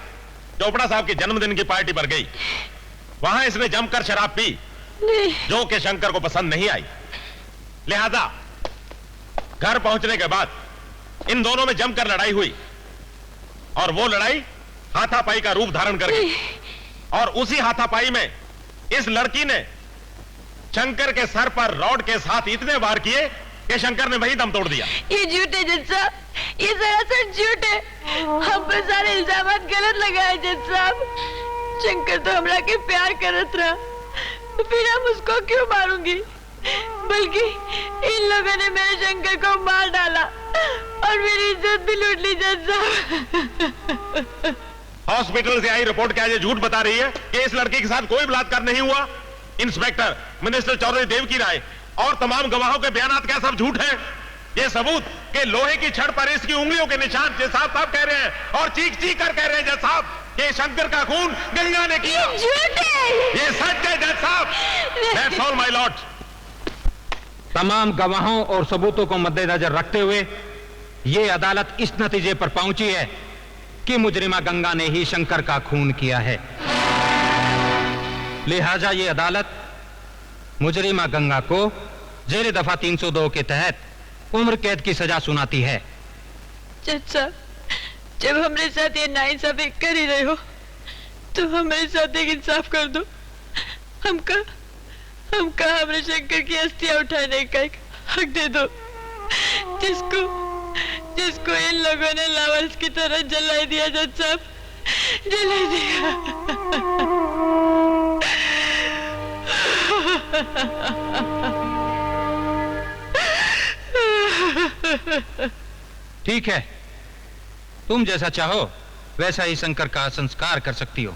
चोपड़ा साहब के जन्मदिन की पार्टी पर गई। वहां इसने जमकर शराब पी जो कि शंकर को पसंद नहीं आई। लिहाजा घर पहुंचने के बाद इन दोनों में जमकर लड़ाई हुई और वो लड़ाई हाथापाई का रूप धारण कर गई। और उसी हाथापाई में इस लड़की ने शंकर के सर पर रॉड के साथ इतने वार किए कि शंकर ने वही दम तोड़ दिया। ये झूठ है जज साहब, ये सरासर झूठ है। हम पर सारे इल्जाम गलत लगाए जज साहब। शंकर तो हमरा के प्यार करत रहा, फिर हम उसको क्यों मारूंगी? बल्कि इन लोगों ने मेरे शंकर को मार डाला और मेरी इज्जत भी लूट ली जज साहब। हॉस्पिटल से आई रिपोर्ट क्या ये झूठ बता रही है कि इस लड़की के साथ कोई बलात्कार नहीं हुआ? इंस्पेक्टर मिनिस्टर चौधरी देव की राय और तमाम गवाहों के बयानात क्या सब झूठ है? ये सबूत कि लोहे की छड़ पर इसकी उंगलियों के निशान जज साहब कह रहे हैं और चीख चीख कर कह रहे हैं जज साहब कि शंकर का खून गंगा ने किया। झूठ है, ये सच है जज साहब। That's all my Lord. तमाम गवाहों और सबूतों को मद्देनजर रखते हुए ये अदालत इस नतीजे पर पहुंची है कि मुजरिमा गंगा ने ही शंकर का खून किया है। लिहाजा ये अदालत मुजरिमा गंगा को जेर दफा 302 के तहत उम्र कैद की सजा सुनाती है। जज साहब, जब हमारे साथ ये नाइंसाफी कर ही रहे हो तो हमारे साथ एक इंसाफ कर दो। हमका हमारे शंकर की अस्थियां उठाने का एक हक दे दो, जिसको इन लोगों ने लावारिस की तरह जला दिया। जज साहब, जला दिया। ठीक है, तुम जैसा चाहो वैसा ही शंकर का संस्कार कर सकती हो।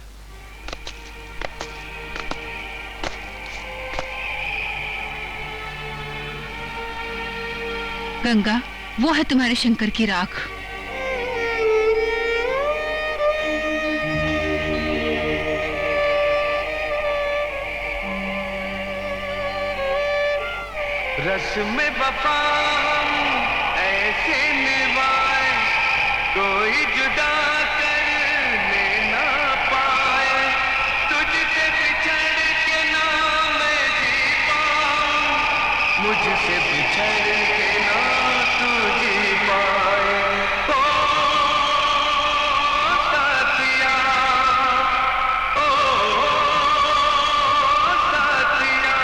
गंगा, वो है तुम्हारे शंकर की राख। रस में वफा ऐसे निभाए कोई जुदा करने ना पाए। तुझसे बिछड़ के ना मैं जी पाऊं, मुझसे बिछड़ के ना तू जी पाए। ओ साथिया, ओ साथिया,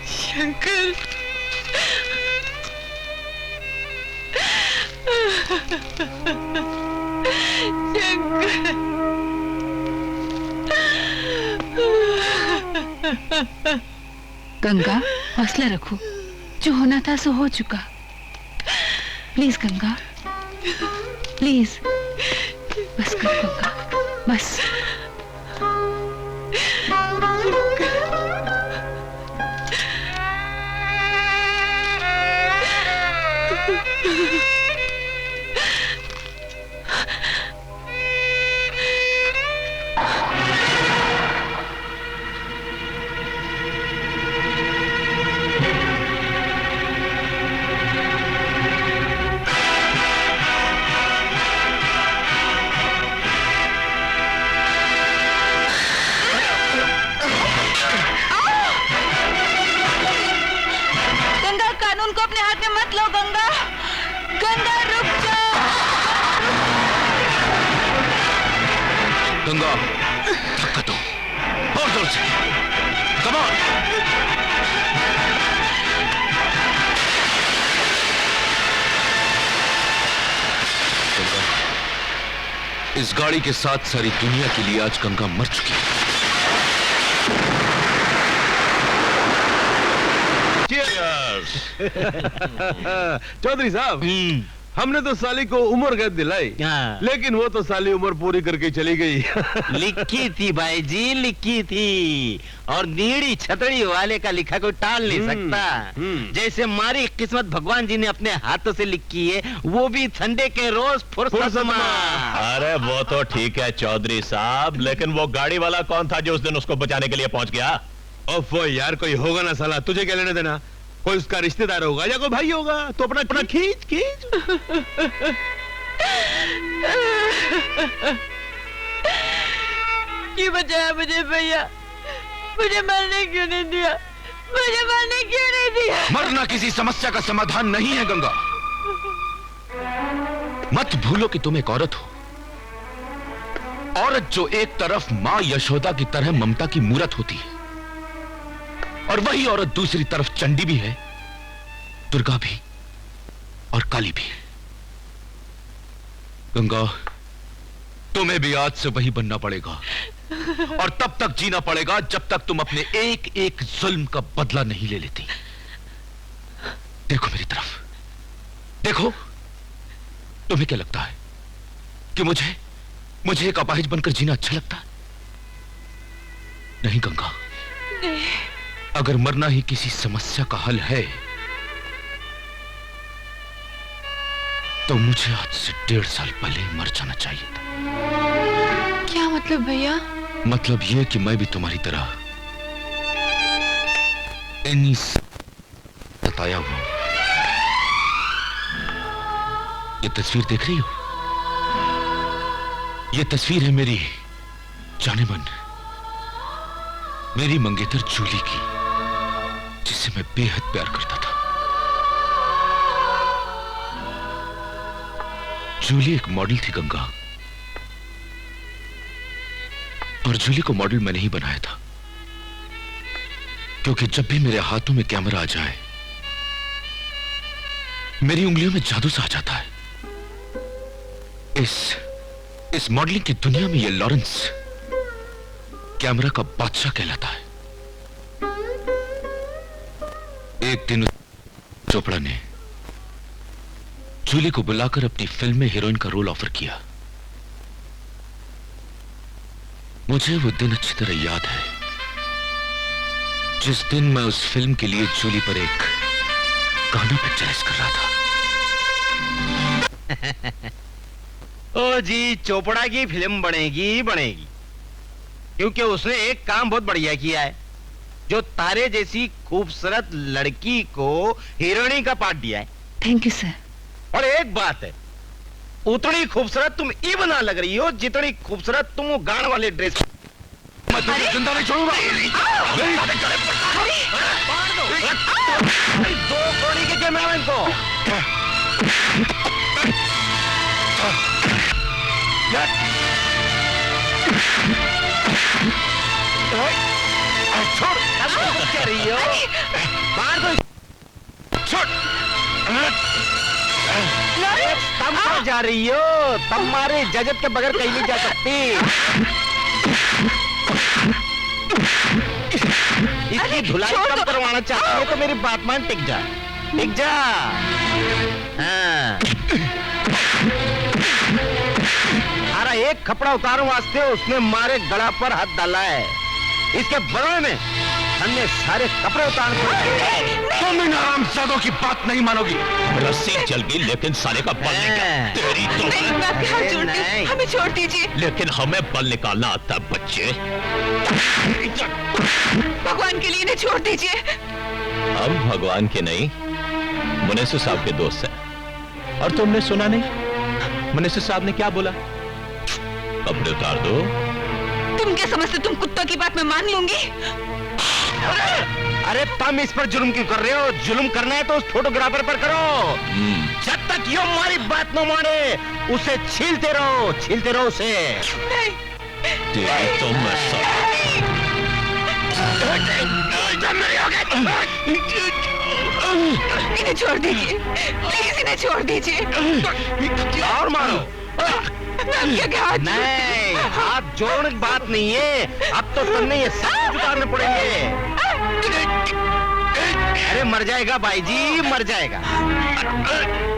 शंकर, गंगा, हौसला रखो, जो होना था सो हो चुका। प्लीज गंगा, प्लीज बस कर गंगा, बस। कानून को अपने हाथ में मत लो गंगा। गंगा रुक जा। गंगा धक्का दो और जोर से। Come on. गंगा, इस गाड़ी के साथ सारी दुनिया के लिए आज गंगा मर चुकी है। चौधरी साहब, हमने तो साली को उम्र कैद दिलाई, लेकिन वो तो साली उम्र पूरी करके चली गई। लिखी थी भाई जी, लिखी थी, और नीड़ी छतड़ी वाले का लिखा कोई टाल नहीं सकता। जैसे हमारी किस्मत भगवान जी ने अपने हाथों से लिखी है, वो भी संडे के रोज फुर्सत में। अरे वो तो ठीक है चौधरी साहब, लेकिन वो गाड़ी वाला कौन था जो उस दिन उसको बचाने के लिए पहुंच गया? ओफो यार, कोई होगा ना साला, तुझे क्या लेने देना? कोई उसका रिश्तेदार होगा या कोई भाई होगा, तो अपना अपना खींच खींच। क्यों बचाया मुझे भैया? मुझे मरने क्यों नहीं दिया? मुझे मरने क्यों नहीं दिया? मरना किसी समस्या का समाधान नहीं है गंगा। मत भूलो कि तुम एक औरत हो, औरत जो एक तरफ मां यशोदा की तरह ममता की मूरत होती है, और वही औरत दूसरी तरफ चंडी भी है, दुर्गा भी और काली भी। गंगा, तुम्हें भी आज से वही बनना पड़ेगा, और तब तक जीना पड़ेगा जब तक तुम अपने एक एक जुल्म का बदला नहीं ले लेती। देखो मेरी तरफ, देखो। तुम्हें क्या लगता है कि मुझे एक अपाहिज बनकर जीना अच्छा लगता है? नहीं गंगा, नहीं। अगर मरना ही किसी समस्या का हल है, तो मुझे आज से 1.5 साल पहले ही मर जाना चाहिए था। क्या मतलब भैया? मतलब यह कि मैं भी तुम्हारी तरह इन्हीं सताया हुआ। ये तस्वीर देख रही हो? ये तस्वीर है मेरी जाने मन, मेरी मंगेतर जूली की, जिसे मैं बेहद प्यार करता था। जूली एक मॉडल थी गंगा, और जूली को मॉडल मैंने ही बनाया था, क्योंकि जब भी मेरे हाथों में कैमरा आ जाए, मेरी उंगलियों में जादू सा आ जाता है। इस मॉडलिंग की दुनिया में ये लॉरेंस कैमरा का बादशाह कहलाता है। एक दिन चोपड़ा ने जूली को बुलाकर अपनी फिल्म में हीरोइन का रोल ऑफर किया। मुझे वो दिन अच्छी तरह याद है, जिस दिन मैं उस फिल्म के लिए जूली पर एक गाना पिक्चराइज कर रहा था। ओ जी, चोपड़ा की फिल्म बनेगी बनेगी, क्योंकि उसने एक काम बहुत बढ़िया किया है, जो तारे जैसी खूबसूरत लड़की को हीरोइनी का पार्ट दिया है। Thank you sir. और एक बात है, उतनी खूबसूरत तुम ई बना लग रही हो जितनी खूबसूरत तुम वो गान वाले ड्रेस। मैं तुझे जिंदा नहीं छोड़ूंगा। दो कोड़ी के कैमरामैन को छोड़। क्या रही हो? मार दो। छोड़। तुम कहाँ जा रही हो? तुम्हारे इजाजत के बगैर कहीं नहीं जा सकती। इसकी धुलाई कब करवाना चाहती है तो मेरी बात मान, टिक जा, टिक जा। हाँ। सारा एक कपड़ा उतारने वास्ते उसने मारे गला पर हाथ डाला है, इसके बदले में हमने सारे कपड़े उतार दिए। तुम इन हरामजादों की बात नहीं मानोगी। रस्सी चल गई लेकिन साले का बल निकला। तेरी तो मैं आपके हाथ जोड़ती हूँ, हमें छोड़ दीजिए। लेकिन हमें बल निकालना आता है बच्चे। भगवान के लिए इन्हें छोड़ दीजिए। हम भगवान के नहीं, मुनीसु साहब के दोस्त हैं। और तुमने सुना नहीं मुनीसु साहब ने क्या बोला? कपड़े उतार दो। तुम क्या समझते, तुम कुत्तों की बात मैं मान लूंगी? अरे तुम इस पर जुल्म क्यों कर रहे हो? जुल्म करना है तो उस फोटोग्राफर पर करो। जब तक यो हमारी बात न माने उसे छीलते रहो उसे। तेरी तो मैं इन्हें छोड़ दीजिए, प्लीज इन्हें छोड़ दीजिए। और मारो। नहीं, हाथ जोड़ने की बात नहीं है, अब तो तुमने ये सब उतारने पड़ेंगे। अरे मर जाएगा भाई जी, मर जाएगा।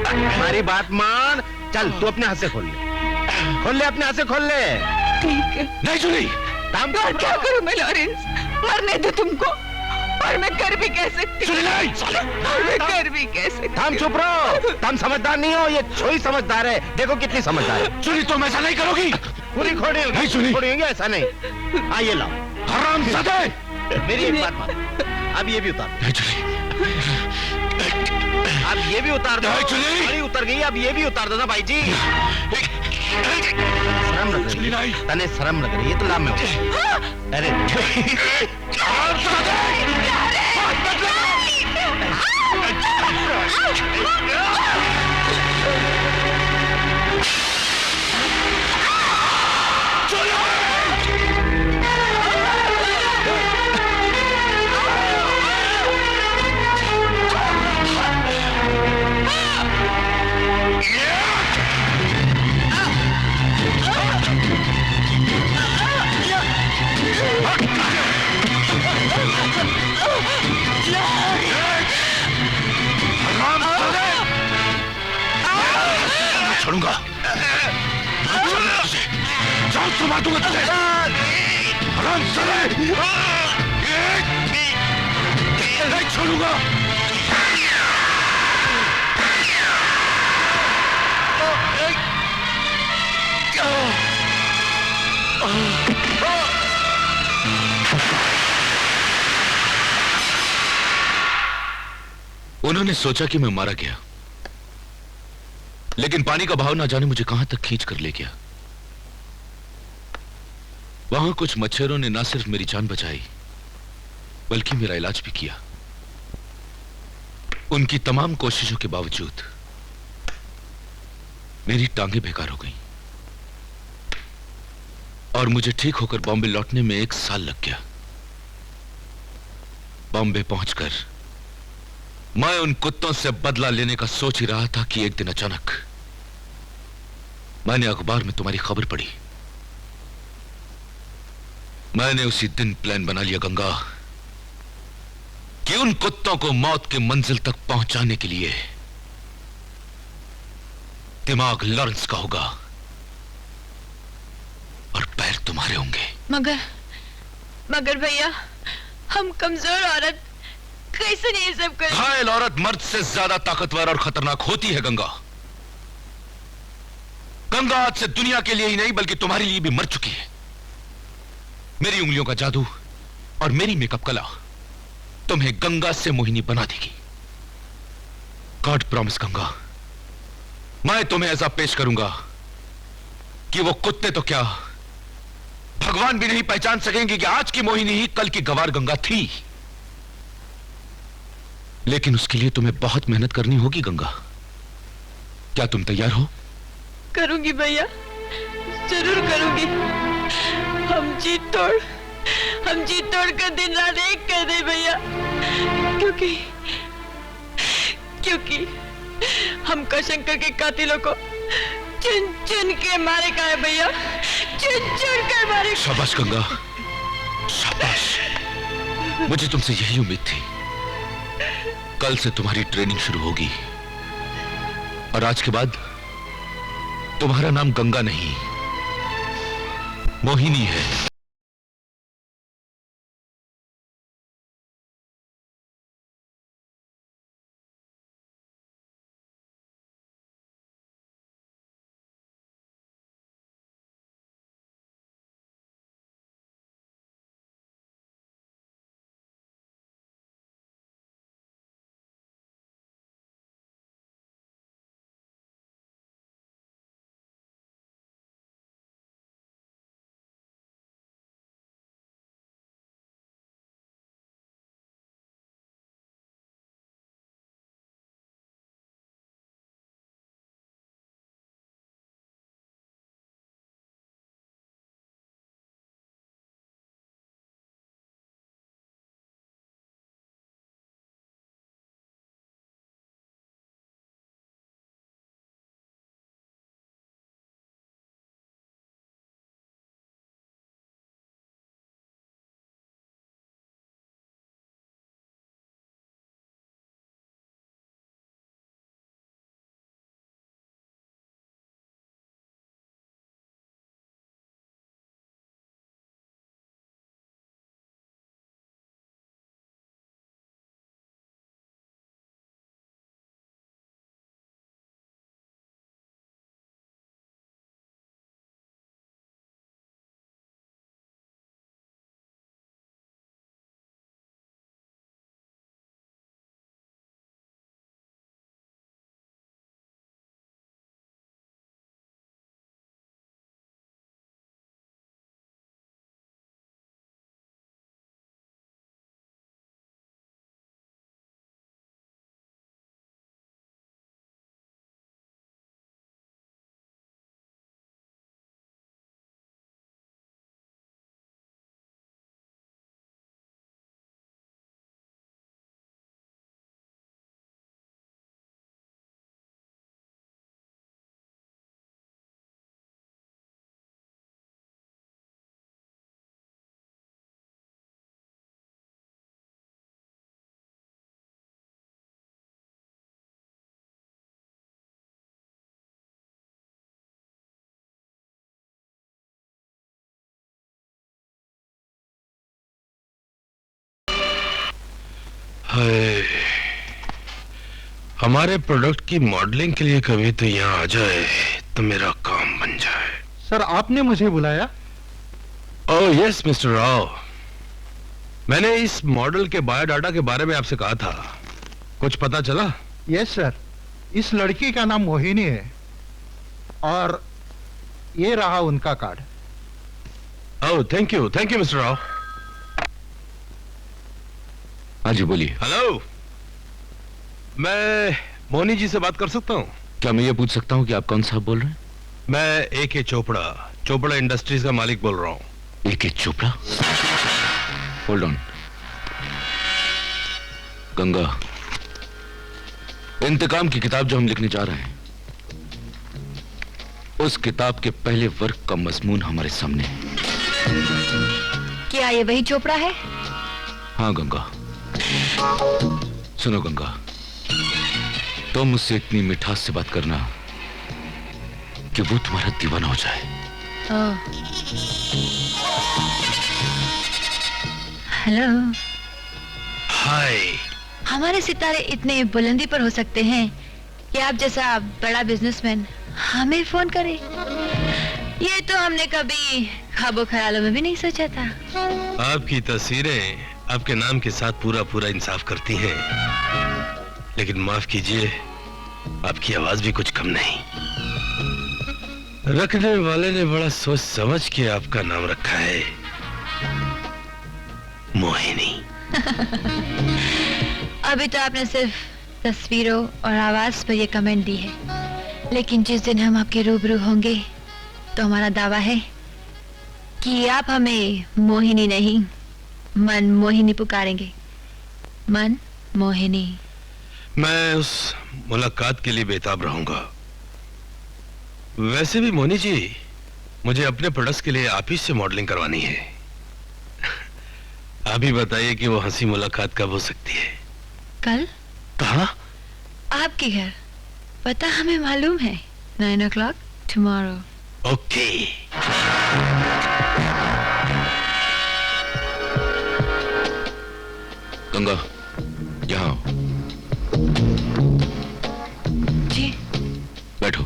हमारी बात मान, चल तू अपने हाथ से खोल ले अपने हाथ से खोल ले। ठीक है। नहीं सुनी और क्या करूं मैं लॉरेंस? मरने दो तुमको, और मैं कर भी कह सकती हूँ। मैं कर भी कह सकती हूँ। तुम चुप रहो, तुम समझदार नहीं हो, ये छोई समझदार है। देखो कितनी समझदार है। चुनी तुम ऐसा नहीं करोगी। पूरी खोड़ी होगी। नहीं सुनी। खोड़ी होगी, ऐसा नहीं। हाँ ये लाओ। हरामजादे। मेरी एक बात मान, अब ये भी उतार। अब ये भी उतार दो। अरे उतर गई, अब ये भी उतार दो ना भाई जी। शर्म लग रही है, तने शर्म लग रही है तो लाभ में हो। अरे छोड़ूंगा, जाओ तो मार दूंगा तुझे। नहीं छोड़ूंगा। उन्होंने सोचा कि मैं मारा गया, लेकिन पानी का बहाव ना जाने मुझे कहां तक खींच कर ले गया। वहां कुछ मच्छरों ने ना सिर्फ मेरी जान बचाई बल्कि मेरा इलाज भी किया। उनकी तमाम कोशिशों के बावजूद मेरी टांगें बेकार हो गईं और मुझे ठीक होकर बॉम्बे लौटने में 1 साल लग गया। बॉम्बे पहुंचकर मैं उन कुत्तों से बदला लेने का सोच ही रहा था कि एक दिन अचानक मैंने अखबार में तुम्हारी खबर पढ़ी। मैंने उसी दिन प्लान बना लिया गंगा कि उन कुत्तों को मौत के मंजिल तक पहुंचाने के लिए दिमाग लॉरेंस का होगा और पैर तुम्हारे होंगे। मगर भैया, हम कमजोर औरत कैसे नहीं सब कर। घायल औरत मर्द से ज्यादा ताकतवर और खतरनाक होती है गंगा। गंगा आज से दुनिया के लिए ही नहीं बल्कि तुम्हारे लिए भी मर चुकी है। मेरी उंगलियों का जादू और मेरी मेकअप कला तुम्हें गंगा से मोहिनी बना देगी। गॉड प्रॉमिस गंगा, मैं तुम्हें ऐसा पेश करूंगा कि वो कुत्ते तो क्या, भगवान भी नहीं पहचान सकेंगे कि आज की मोहिनी ही कल की गवार गंगा थी। लेकिन उसके लिए तुम्हें बहुत मेहनत करनी होगी गंगा। क्या तुम तैयार हो? करूंगी भैया, जरूर करूंगी। हम जीत तोड़ कर दिन रात एक कर दे भैया, क्योंकि हमको शंकर के कातिलों को चुन चुन के मारे का है भैया, चुन चुन कर मारे। शाबाश गंगा, शाबाश। मुझे तुमसे यही उम्मीद थी। कल से तुम्हारी ट्रेनिंग शुरू होगी और आज के बाद तुम्हारा नाम गंगा नहीं मोहिनी है। हाय, हमारे प्रोडक्ट की मॉडलिंग के लिए कभी तो यहाँ आ जाए तो मेरा काम बन जाए। सर आपने मुझे बुलाया? ओह यस मिस्टर राव, मैंने इस मॉडल के बायोडाटा के बारे में आपसे कहा था, कुछ पता चला? यस सर, इस लड़की का नाम मोहिनी है और ये रहा उनका card. Oh thank you mister Rao. हाँ जी बोलिए। हेलो, मैं मोनी जी से बात कर सकता हूँ? क्या मैं ये पूछ सकता हूँ कि आप कौन साहब बोल रहे हैं? मैं A.K. चोपड़ा इंडस्ट्रीज का मालिक बोल रहा हूँ। A.K. Chopra? Hold on. Ganga, इंतकाम की किताब जो हम लिखने जा रहे हैं, उस किताब के पहले वर्ग का मजमून हमारे सामने है। क्या ये वही चोपड़ा है? हाँ गंगा। सुनो गंगा, तुम मुझसे इतनी मिठास से बात करना कि वो तुम्हारा दीवाना हो जाए। हेलो। हाय। हमारे सितारे इतने बुलंदी पर हो सकते हैं कि आप जैसा बड़ा बिजनेसमैन हमें फोन करे? ये तो हमने कभी ख्वाबो ख्यालों में भी नहीं सोचा था। आपकी तस्वीरें आपके नाम के साथ पूरा इंसाफ करती हैं, लेकिन माफ कीजिए, आपकी आवाज भी कुछ कम नहीं। रखने वाले ने बड़ा सोच समझ के आपका नाम रखा है, मोहिनी। अभी तो आपने सिर्फ तस्वीरों और आवाज पर ये कमेंट दी है, लेकिन जिस दिन हम आपके रूबरू होंगे तो हमारा दावा है कि आप हमें मोहिनी नहीं, मन मोहिनी पुकारेंगे। मन मोहिनी। मैं उस मुलाकात के लिए बेताब रहूंगा। वैसे भी मोनी जी, मुझे अपने प्रोडक्ट्स के लिए आप ही से मॉडलिंग करवानी है। आप ही बताइए कि वो हंसी मुलाकात कब हो सकती है? कल? कहाँ? आपके घर। पता हमें मालूम है। 9 o'clock tomorrow. ओके। गंगा, यहाँ आओ। जी। बैठो।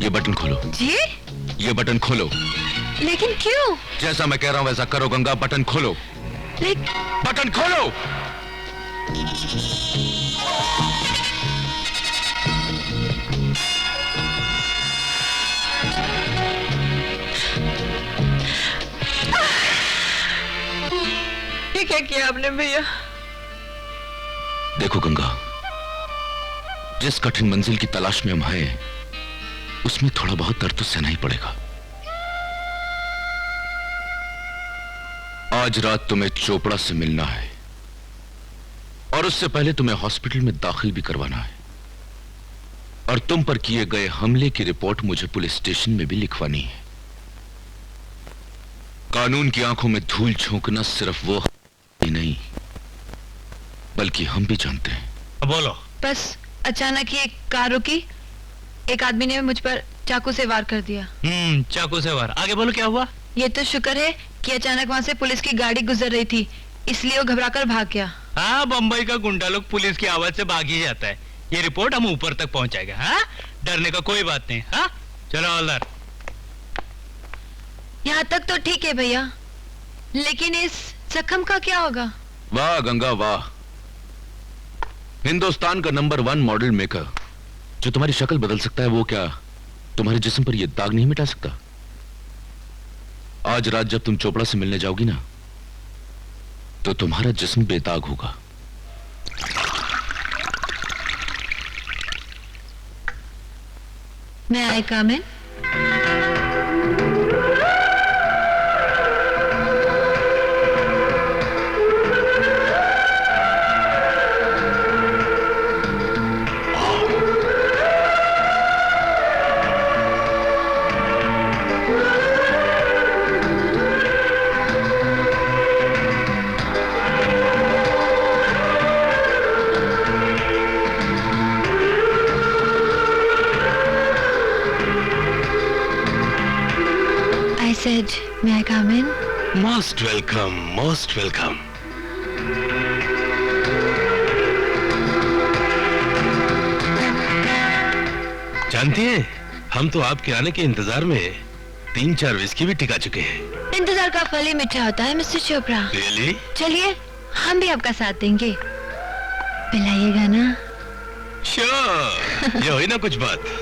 ये बटन खोलो। जी? ये बटन खोलो। लेकिन क्यों? जैसा मैं कह रहा हूं वैसा करो गंगा, बटन खोलो। बटन खोलो। ये क्या किया आपने भैया? देखो गंगा, जिस कठिन मंजिल की तलाश में हम हैं, उसमें थोड़ा बहुत दर्द तो सहना ही पड़ेगा। आज रात तुम्हें चोपड़ा से मिलना है और उससे पहले तुम्हें हॉस्पिटल में दाखिल भी करवाना है, और तुम पर किए गए हमले की रिपोर्ट मुझे पुलिस स्टेशन में भी लिखवानी है। कानून की आंखों में धूल झोंकना सिर्फ वो ही नहीं, बल्कि हम भी जानते हैं। बोलो। बस अचानक ही एक कार रुकी, एक आदमी ने मुझ पर चाकू से वार कर दिया। चाकू से वार। आगे बोलो क्या हुआ? ये तो शुक्र है कि अचानक वहाँ से पुलिस की गाड़ी गुजर रही थी, इसलिए वो घबराकर भाग गया। हाँ, बम्बई का गुंडा लोग पुलिस की आवाज से भाग ही जाता है। ये रिपोर्ट हम ऊपर तक पहुंचाएगा। हाँ, डरने का कोई बात नहीं। हाँ, चलो हवलदार। यहाँ तक तो ठीक है भैया, लेकिन इस जख्म का क्या होगा? वाह गंगा वाह, हिंदुस्तान का नंबर 1 मॉडल मेकर जो तुम्हारी शक्ल बदल सकता है, वो क्या तुम्हारे जिस्म पर यह दाग नहीं मिटा सकता? आज रात जब तुम चोपड़ा से मिलने जाओगी ना, तो तुम्हारा जिस्म बेदाग होगा। मैं आई कम इन? May I come in? Most welcome, most welcome. जानती हैं, हम तो आपके आने के इंतजार में 3-4 विस्की भी टिका चुके हैं। इंतजार का फल ही मीठा होता है मिस्टर चोपड़ा। Really? चलिए हम भी आपका साथ देंगे, पिलाइएगा ना? श्योर, ये हुई ना कुछ बात।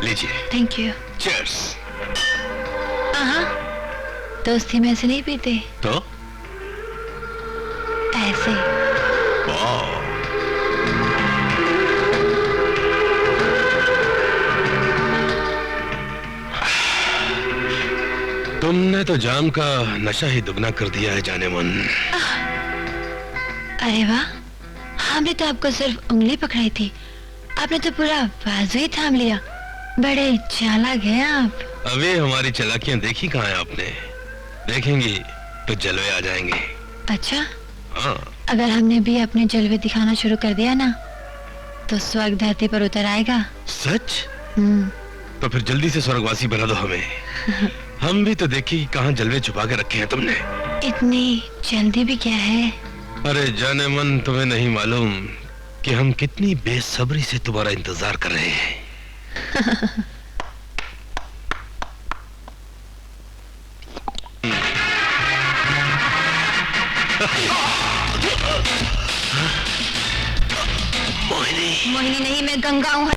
लीजिए। Thank you. चीयर्स। हाँ, दोस्ती में ऐसे नहीं पीते, तो ऐसे। वाह। तुमने तो जाम का नशा ही दुगना कर दिया है जाने मन। अरे वाह, हमने तो आपको सिर्फ उंगली पकड़ाई थी, आपने तो पूरा बाजू ही थाम लिया। बड़े चालाक हैं आप। अभी हमारी चालाकियां देखी कहाँ है आपने? देखेंगी तो जलवे आ जाएंगे। अच्छा, हाँ। अगर हमने भी अपने जलवे दिखाना शुरू कर दिया ना, तो स्वर्ग धरती पर उतर आएगा। सच? तो फिर जल्दी से स्वर्गवासी बना दो हमें। हम भी तो देखी कहाँ जलवे छुपा के रखे हैं तुमने। इतनी जल्दी भी क्या है? अरे जाने मन, तुम्हें नहीं मालूम कि हम कितनी बेसब्री से तुम्हारा इंतजार कर रहे हैं। मोहिनी नहीं, मैं गंगा हूँ।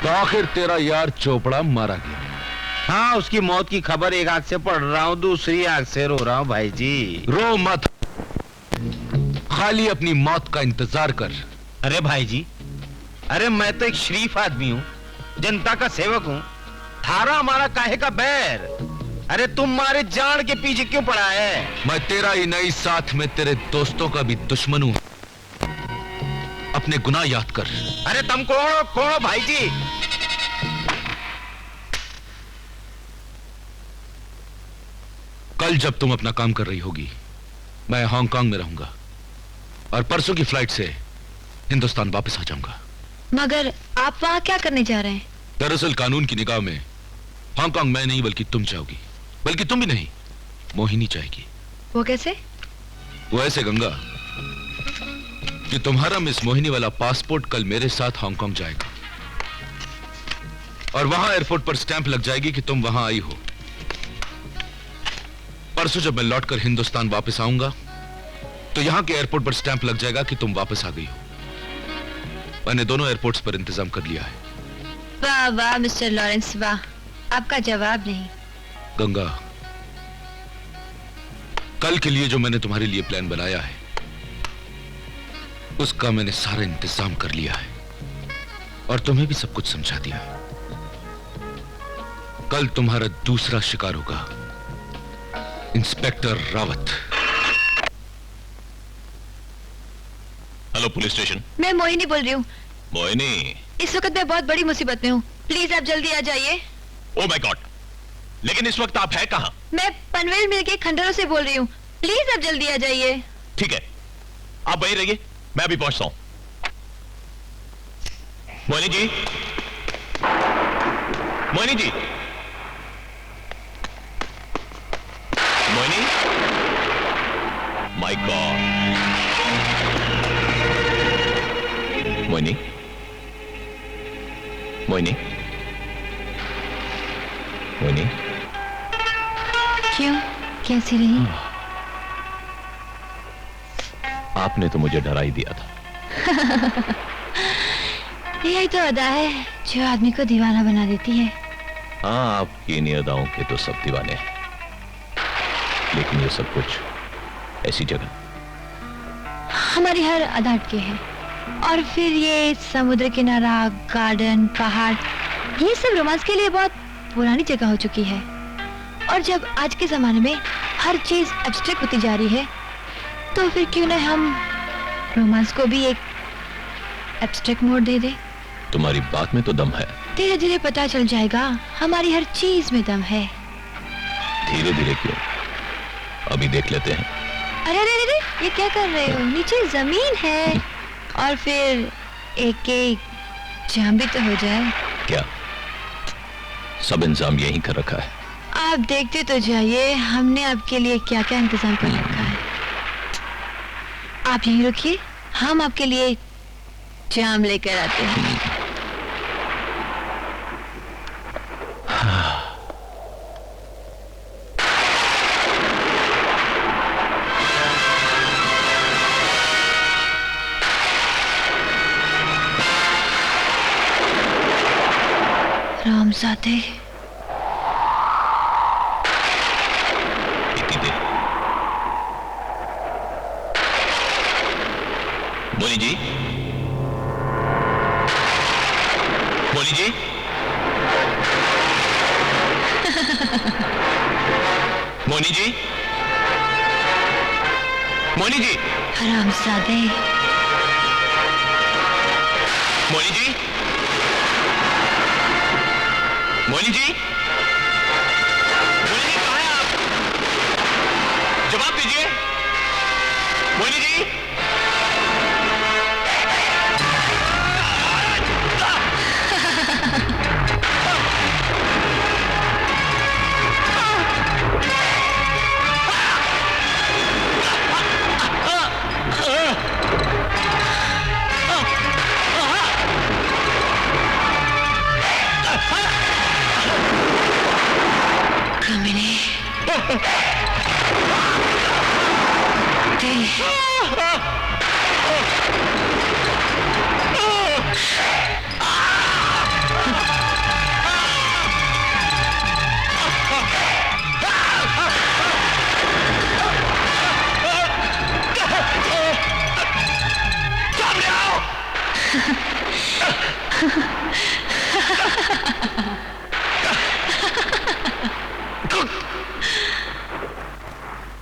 तो आखिर तेरा यार चोपड़ा मारा गया। हाँ, उसकी मौत की खबर एक आंख से पढ़ रहा हूँ, दूसरी आंख से रो रहा हूँ भाई जी। रो मत, खाली अपनी मौत का इंतजार कर। अरे भाई जी, अरे मैं तो एक शरीफ आदमी हूँ, जनता का सेवक हूँ। थारा हमारा काहे का बैर? अरे तुम मारे जान के पीछे क्यों पड़ा है? मैं तेरा ही नहीं, साथ में तेरे दोस्तों का भी दुश्मन हूँ। अपने गुनाह याद कर। अरे तुम कौन हो? कौन हो भाई जी? कल जब तुम अपना काम कर रही होगी, मैं हांगकांग में रहूंगा और परसों की फ्लाइट से हिंदुस्तान वापस आ जाऊंगा। मगर आप वहाँ क्या करने जा रहे हैं? दरअसल कानून की निगाह में हांगकांग मैं नहीं बल्कि तुम चाहोगी, बल्कि तुम भी नहीं, मोहिनी चाहेगी। वो कैसे? वो ऐसे गंगा कि तुम्हारा मिस मोहिनी वाला पासपोर्ट कल मेरे साथ हांगकांग जाएगा और वहां एयरपोर्ट पर स्टैंप लग जाएगी कि तुम वहां आई हो। परसों जब मैं लौटकर हिंदुस्तान वापस आऊंगा तो यहां के एयरपोर्ट पर स्टैंप लग जाएगा कि तुम वापस आ गई हो। मैंने दोनों एयरपोर्ट्स पर इंतजाम कर लिया है। वाह वाह मिस्टर लॉरेंस, वाह, आपका जवाब नहीं। गंगा, कल के लिए जो मैंने तुम्हारे लिए प्लान बनाया है उसका मैंने सारा इंतजाम कर लिया है और तुम्हें भी सब कुछ समझा दिया है। कल तुम्हारा दूसरा शिकार होगा inspector Rawat. Hello police station. मैं मोहिनी बोल रही हूँ। मोहिनी, इस वक्त मैं बहुत बड़ी मुसीबत में हूँ, प्लीज आप जल्दी आ जाइए। ओह माय गॉड, लेकिन इस वक्त आप है कहाँ? मैं पनवेल मिल के खंडरों से बोल रही हूँ, प्लीज आप जल्दी आ जाइए। ठीक है, आप वहीं रहिए, मैं अभी पहुंचता हूं। Mohini ji, Mohini ji, Mohini, my God. मोहिनी, मोहिनी, क्यों, कैसी रही? आपने तो मुझे डरा ही दिया था। यही तो अदा है जो आदमी को दीवाना बना देती है। हाँ, आपकी इन अदाओं के तो सब दीवाने हैं, लेकिन ये सब कुछ ऐसी जगह हमारी हर अदा अटके है। और फिर ये समुद्र किनारा, गार्डन, पहाड़, ये सब रोमांस के लिए बहुत पुरानी जगह हो चुकी है। और जब आज के जमाने में हर चीज एब्स्ट्रैक्ट होती जा रही है, तो फिर क्यों ना हम रोमांस को भी एक एब्स्ट्रैक्ट मोड दे दे। तुम्हारी बात में तो दम है। धीरे धीरे पता चल जाएगा, हमारी हर चीज में दम है। धीरे धीरे क्यों, अभी देख लेते हैं। अरे अरे अरे, ये क्या कर रहे हो? नीचे जमीन है। और फिर एक एक जाम भी तो हो जाए। क्या सब इंतजाम यहीं कर रखा है? आप देखते तो जाइए, हमने आपके लिए क्या क्या इंतजाम कर रखा है। आप यहीं रुकिए, हम आपके लिए जाम लेकर आते हैं। रामजादे, मोनी जी, मोनी जी, मोनी जी, मोनी जी, हरामजादे, मोनी जी, मोनी जी, मोनी जी, कहाँ हैं आप? जवाब दीजिए मोनी जी।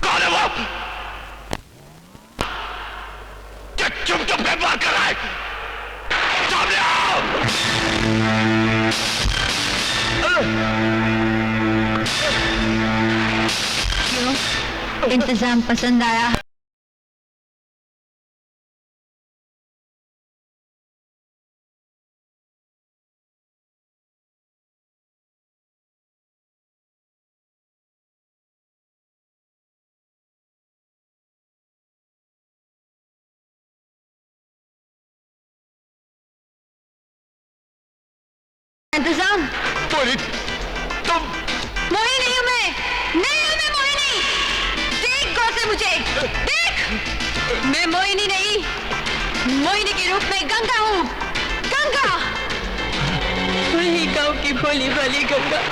कौन है वो? क्या चुप चुप के बात कर रहा है? सामने आओ! क्यों? इंतजाम पसंद आया? इंतजाम? मोहिनी, तुम? मोहिनी नहीं हूं मैं, नहीं हूं मैं मोहिनी। देख गौर से मुझे, देख। मैं मोहिनी नहीं, मोहिनी के रूप में गंगा हूँ। गंगा, वही गांव की भोली भाली गंगा,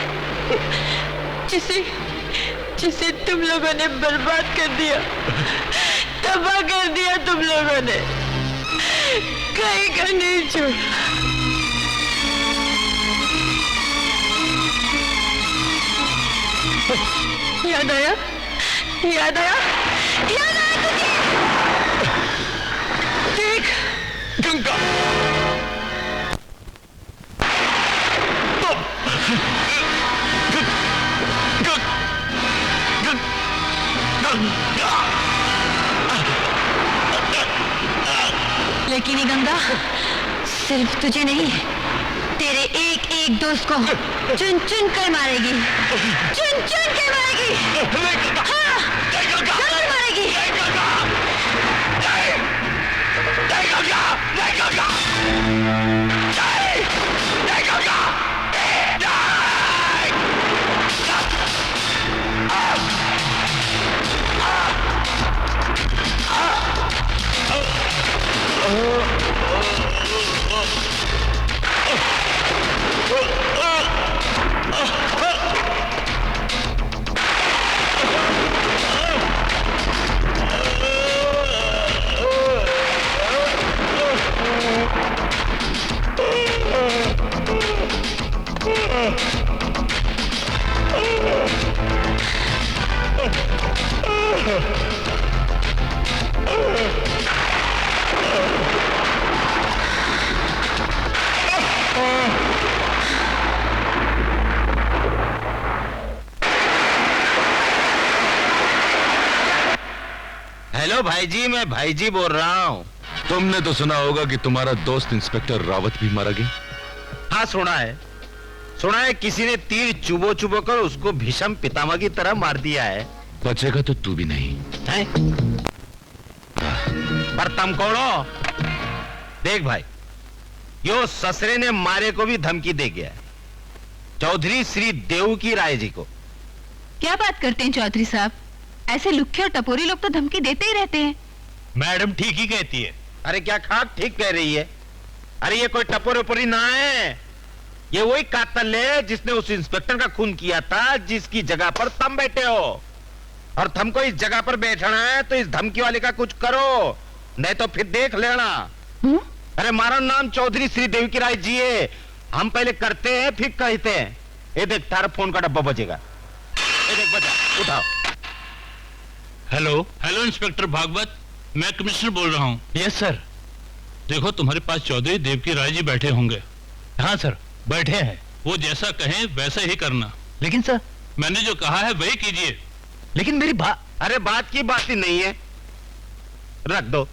जिसे तुम लोगों ने बर्बाद कर दिया, तबाह कर दिया तुम लोगों ने, कहीं का नहीं छोड़ा। याद आया? याद आया? याद आया तुझे? देख गंगा, लेकिन ये गंगा सिर्फ तुझे नहीं, तेरे एक एक दोस्त को चुन चुन कर मारेगी, चुन चुन कर मारेगी। हाँ, जरूर मारेगी। हेलो भाईजी, मैं भाईजी बोल रहा हूँ। तुमने तो सुना होगा कि तुम्हारा दोस्त इंस्पेक्टर रावत भी मारा गया। हाँ सुना है, सुना है किसी ने तीर चुबो चुबो कर उसको भीषम पितामह की तरह मार दिया है। बचेगा तो तू भी नहीं है? पर तुम कौन हो? देख भाई, यो ससरे ने मारे को भी धमकी दे गया है, चौधरी श्री देव की राय जी को। क्या बात करते हैं चौधरी साहब, ऐसे लुक्खे और टपोरी लोग तो धमकी देते ही रहते हैं। मैडम ठीक ही कहती है। अरे क्या खाक ठीक कह रही है? अरे ये कोई टपोरी ना है, ये वही कातिल है जिसने उस इंस्पेक्टर का खून किया था जिसकी जगह पर तुम बैठे हो। और तुमको इस जगह पर बैठना है तो इस धमकी वाले का कुछ करो, नहीं तो फिर देख लेना। अरे हमारा नाम चौधरी श्री देव की राय जी है, हम पहले करते हैं फिर कहते हैं। ये देख तारा फोन का डब्बा बजेगा, ये देख बजा, उठाओ। हेलो हेलो इंस्पेक्टर भागवत, मैं कमिश्नर बोल रहा हूँ। Yes sir. देखो तुम्हारे पास चौधरी देव की राय जी बैठे होंगे। हाँ सर बैठे हैं। वो जैसा कहें वैसा ही करना। लेकिन सर मैंने जो कहा है वही कीजिए। लेकिन मेरी बात। अरे बात की बात ही नहीं है, रख दो।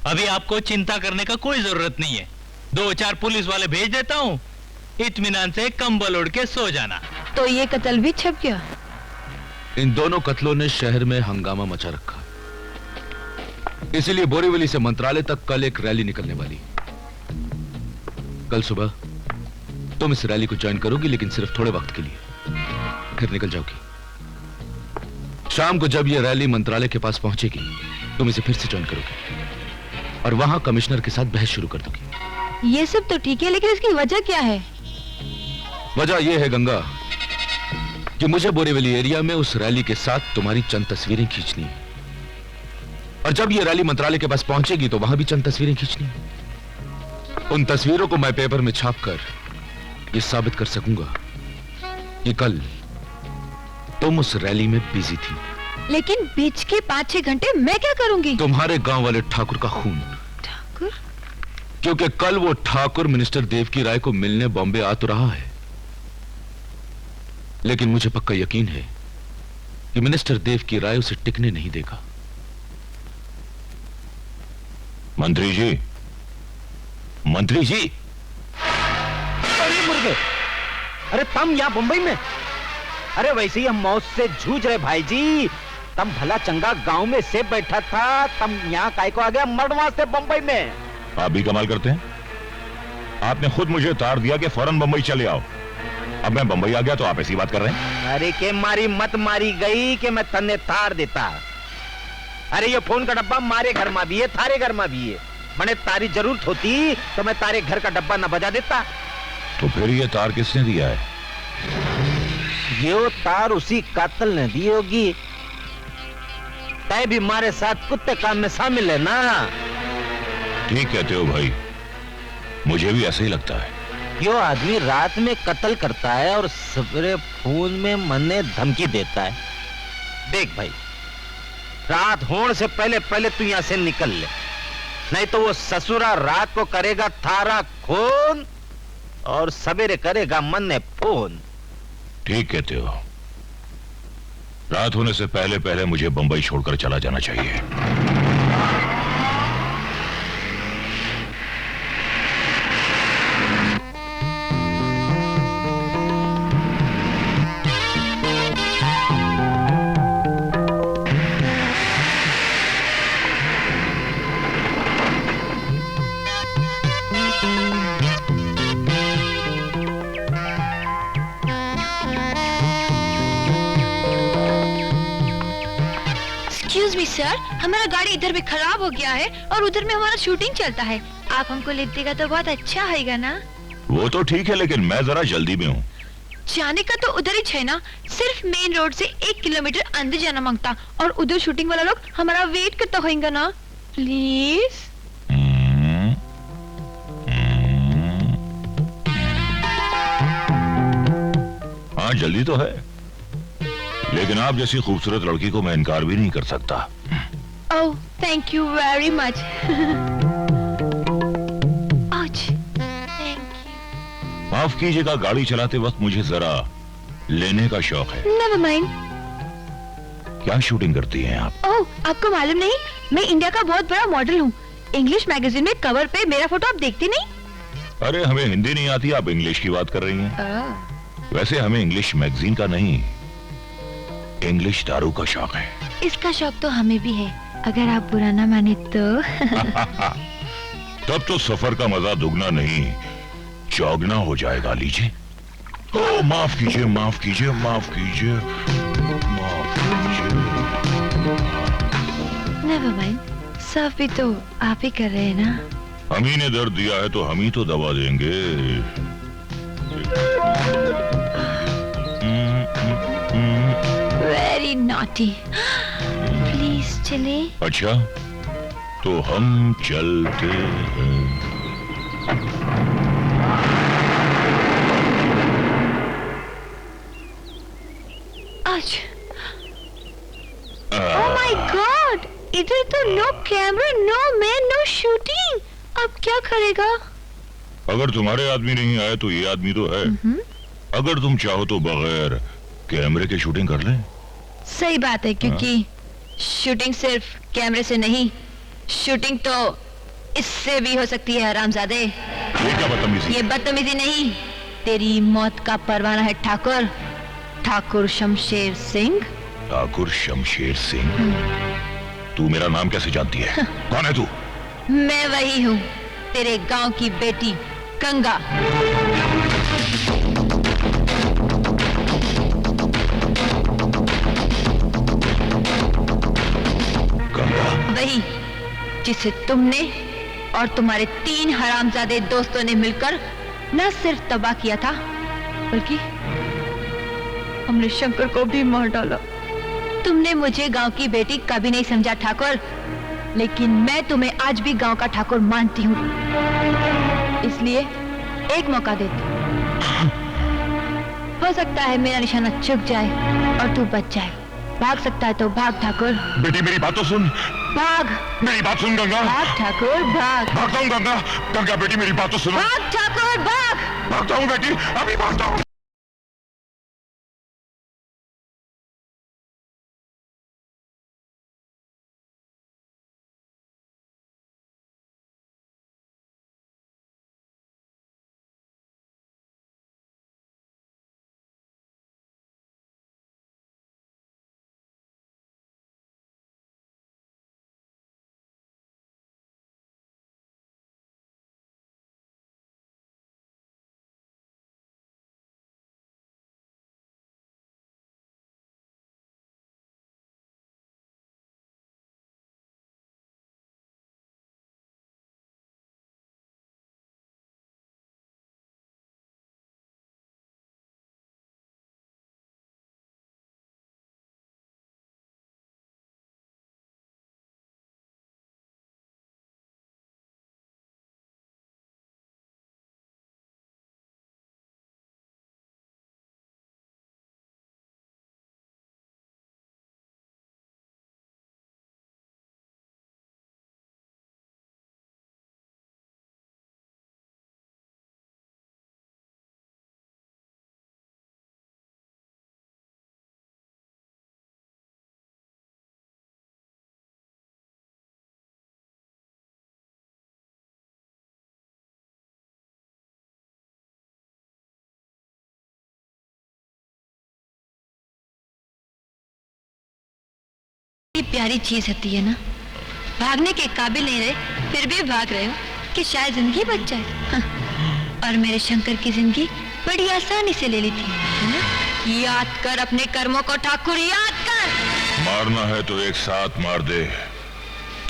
अभी आपको चिंता करने का कोई जरूरत नहीं है, 2-4 पुलिस वाले भेज देता हूँ, इत्मीनान से कंबल ओढ़ के सो जाना। तो ये कत्ल भी छप गया। इन दोनों कत्लों ने शहर में हंगामा मचा रखा, इसलिए बोरीवली से मंत्रालय तक कल एक रैली निकलने वाली। कल सुबह तुम इस रैली को ज्वाइन करोगी, लेकिन सिर्फ थोड़े वक्त के लिए, फिर निकल जाओगी। शाम को जब यह रैली मंत्रालय के पास पहुंचेगी, तुम इसे फिर से ज्वाइन करोगे और वहां कमिश्नर के साथ बहस शुरू कर दोगी। ये सब तो ठीक है, लेकिन इसकी वजह क्या है? वजह यह है गंगा कि मुझे बोरीवली एरिया में उस रैली के साथ तुम्हारी चंद तस्वीरें खींचनी है, और जब यह रैली मंत्रालय के पास पहुंचेगी तो वहां भी चंद तस्वीरें खींचनी है। उन तस्वीरों को मैं पेपर में छापकर यह साबित कर सकूंगा कि कल तुम उस रैली में बिजी थी। लेकिन बीच के 5-6 घंटे मैं क्या करूंगी? तुम्हारे गांव वाले ठाकुर का खून। ठाकुर? क्योंकि कल वो ठाकुर मिनिस्टर देव की राय को मिलने बॉम्बे आ तो रहा है, लेकिन मुझे पक्का यकीन है कि मिनिस्टर देव की राय उसे टिकने नहीं देगा। मंत्री जी, मंत्री जी। अरे मुर्गे, अरे तुम यहाँ मुंबई में? अरे वैसे ही हम मौत से जूझ रहे भाई जी। तुम भला चंगा गांव में से बैठा था, तुम यहाँ काय को आ गया मरने से बंबई में? आप भी कमाल करते हैं, आपने खुद मुझे तार दिया कि फौरन बंबई चले आओ, अब मैं बंबई आ गया तो आप ऐसी बात कर रहे हैं। अरे के मारी मत मारी गई कि मैं तन्ने तार देता। अरे ये फोन का डब्बा मारे घर में भी है, थारे घर में भी है। मैंने तारी जरूरत होती तो मैं तारे घर का डब्बा न बजा देता। तो फिर ये तार किसने दिया है? ये तार उसी कातिल ने दी होगी। तय भी हमारे साथ कुत्ते काम में शामिल है ना। ठीक कहते हो भाई, मुझे भी ऐसा ही लगता है। यो आदमी रात में कत्ल करता है और सवेरे फोन में मन्ने धमकी देता है। देख भाई, रात होने से पहले पहले तू यहां से निकल ले, नहीं तो वो ससुरा रात को करेगा थारा खून और सवेरे करेगा मन्ने फोन। ठीक कहते हो, रात होने से पहले पहले मुझे बंबई छोड़कर चला जाना चाहिए। सर, हमारा गाड़ी इधर भी खराब हो गया है और उधर में हमारा शूटिंग चलता है। आप हमको ले देगा तो बहुत अच्छा होगा ना? वो तो ठीक है, लेकिन मैं जरा जल्दी में हूँ। जाने का तो उधर ही है ना, सिर्फ मेन रोड से 1 किलोमीटर अंदर जाना मांगता, और उधर शूटिंग वाला लोग हमारा वेट करता होगा ना। प्लीज। हाँ जल्दी तो है, लेकिन आप जैसी खूबसूरत लड़की को मैं इनकार भी नहीं कर सकता। ओह, थैंक यू वेरी मच। माफ कीजिएगा, गाड़ी चलाते वक्त मुझे जरा लेने का शौक है। Never mind. क्या शूटिंग करती हैं आप? ओह, आपको मालूम नहीं, मैं इंडिया का बहुत बड़ा मॉडल हूँ। इंग्लिश मैगजीन में कवर पे मेरा फोटो आप देखते नहीं? अरे हमें हिंदी नहीं आती, आप इंग्लिश की बात कर रही हैं। वैसे हमें इंग्लिश मैगजीन का नहीं, इंग्लिश दारू का शौक है। इसका शौक तो हमें भी है, अगर आप बुरा ना माने तो। तब तो सफर का मजा दुगना नहीं चौगना हो जाएगा। लीजिए। ओ, माफ कीजिए, माफ कीजिए, माफ कीजिए, माफ कीजिए। नेवर माइंड, सर्व भी तो आप ही कर रहे हैं ना। हम ही ने दर्द दिया है तो हम ही तो दवा देंगे। वेरी नॉटी, प्लीज चले। अच्छा, तो हम चलते हैं। आज ओह माय गॉड, इधर तो no camera, no man, no shooting. अब क्या करेगा? अगर तुम्हारे आदमी नहीं आए तो ये आदमी तो है। अगर तुम चाहो तो बगैर कैमरे के शूटिंग कर लें। सही बात है, क्योंकि शूटिंग सिर्फ कैमरे से नहीं, शूटिंग तो इससे भी हो सकती है। हरामजादे, ये क्या बदतमीजी? ये बदतमीजी नहीं, तेरी मौत का परवाना है ठाकुर, ठाकुर शमशेर सिंह। ठाकुर शमशेर सिंह? तू मेरा नाम कैसे जानती है? कौन है तू? मैं वही हूँ, तेरे गांव की बेटी गंगा। वही जिसे तुमने और तुम्हारे 3 हरामजादे दोस्तों ने मिलकर न सिर्फ तबाह किया था, बल्कि हमने शंकर को भी मार डाला। तुमने मुझे गांव की बेटी कभी नहीं समझा ठाकुर, लेकिन मैं तुम्हें आज भी गांव का ठाकुर मानती हूँ। इसलिए एक मौका देती हूँ। हो सकता है मेरा निशाना चुक जाए और तू बच जाए। भाग सकता है तो भाग ठाकुर। बेटी मेरी बात तो सुन। भाग। मेरी बात सुन गंगा। भाग ठाकुर, भाग। भागता हूँ गंगा। गंगा बेटी मेरी बात तो सुनो। भाग ठाकुर, भाग। भागता हूँ बेटी, अभी भागता हूँ। प्यारी चीज होती है ना, भागने के काबिल नहीं रहे फिर भी भाग रहे हो कि शायद जिंदगी बच जाए। हाँ। और मेरे शंकर की जिंदगी बड़ी आसानी से ले ली थी। याद कर अपने कर्मों को ठाकुर, याद कर। मारना है तो एक साथ मार दे।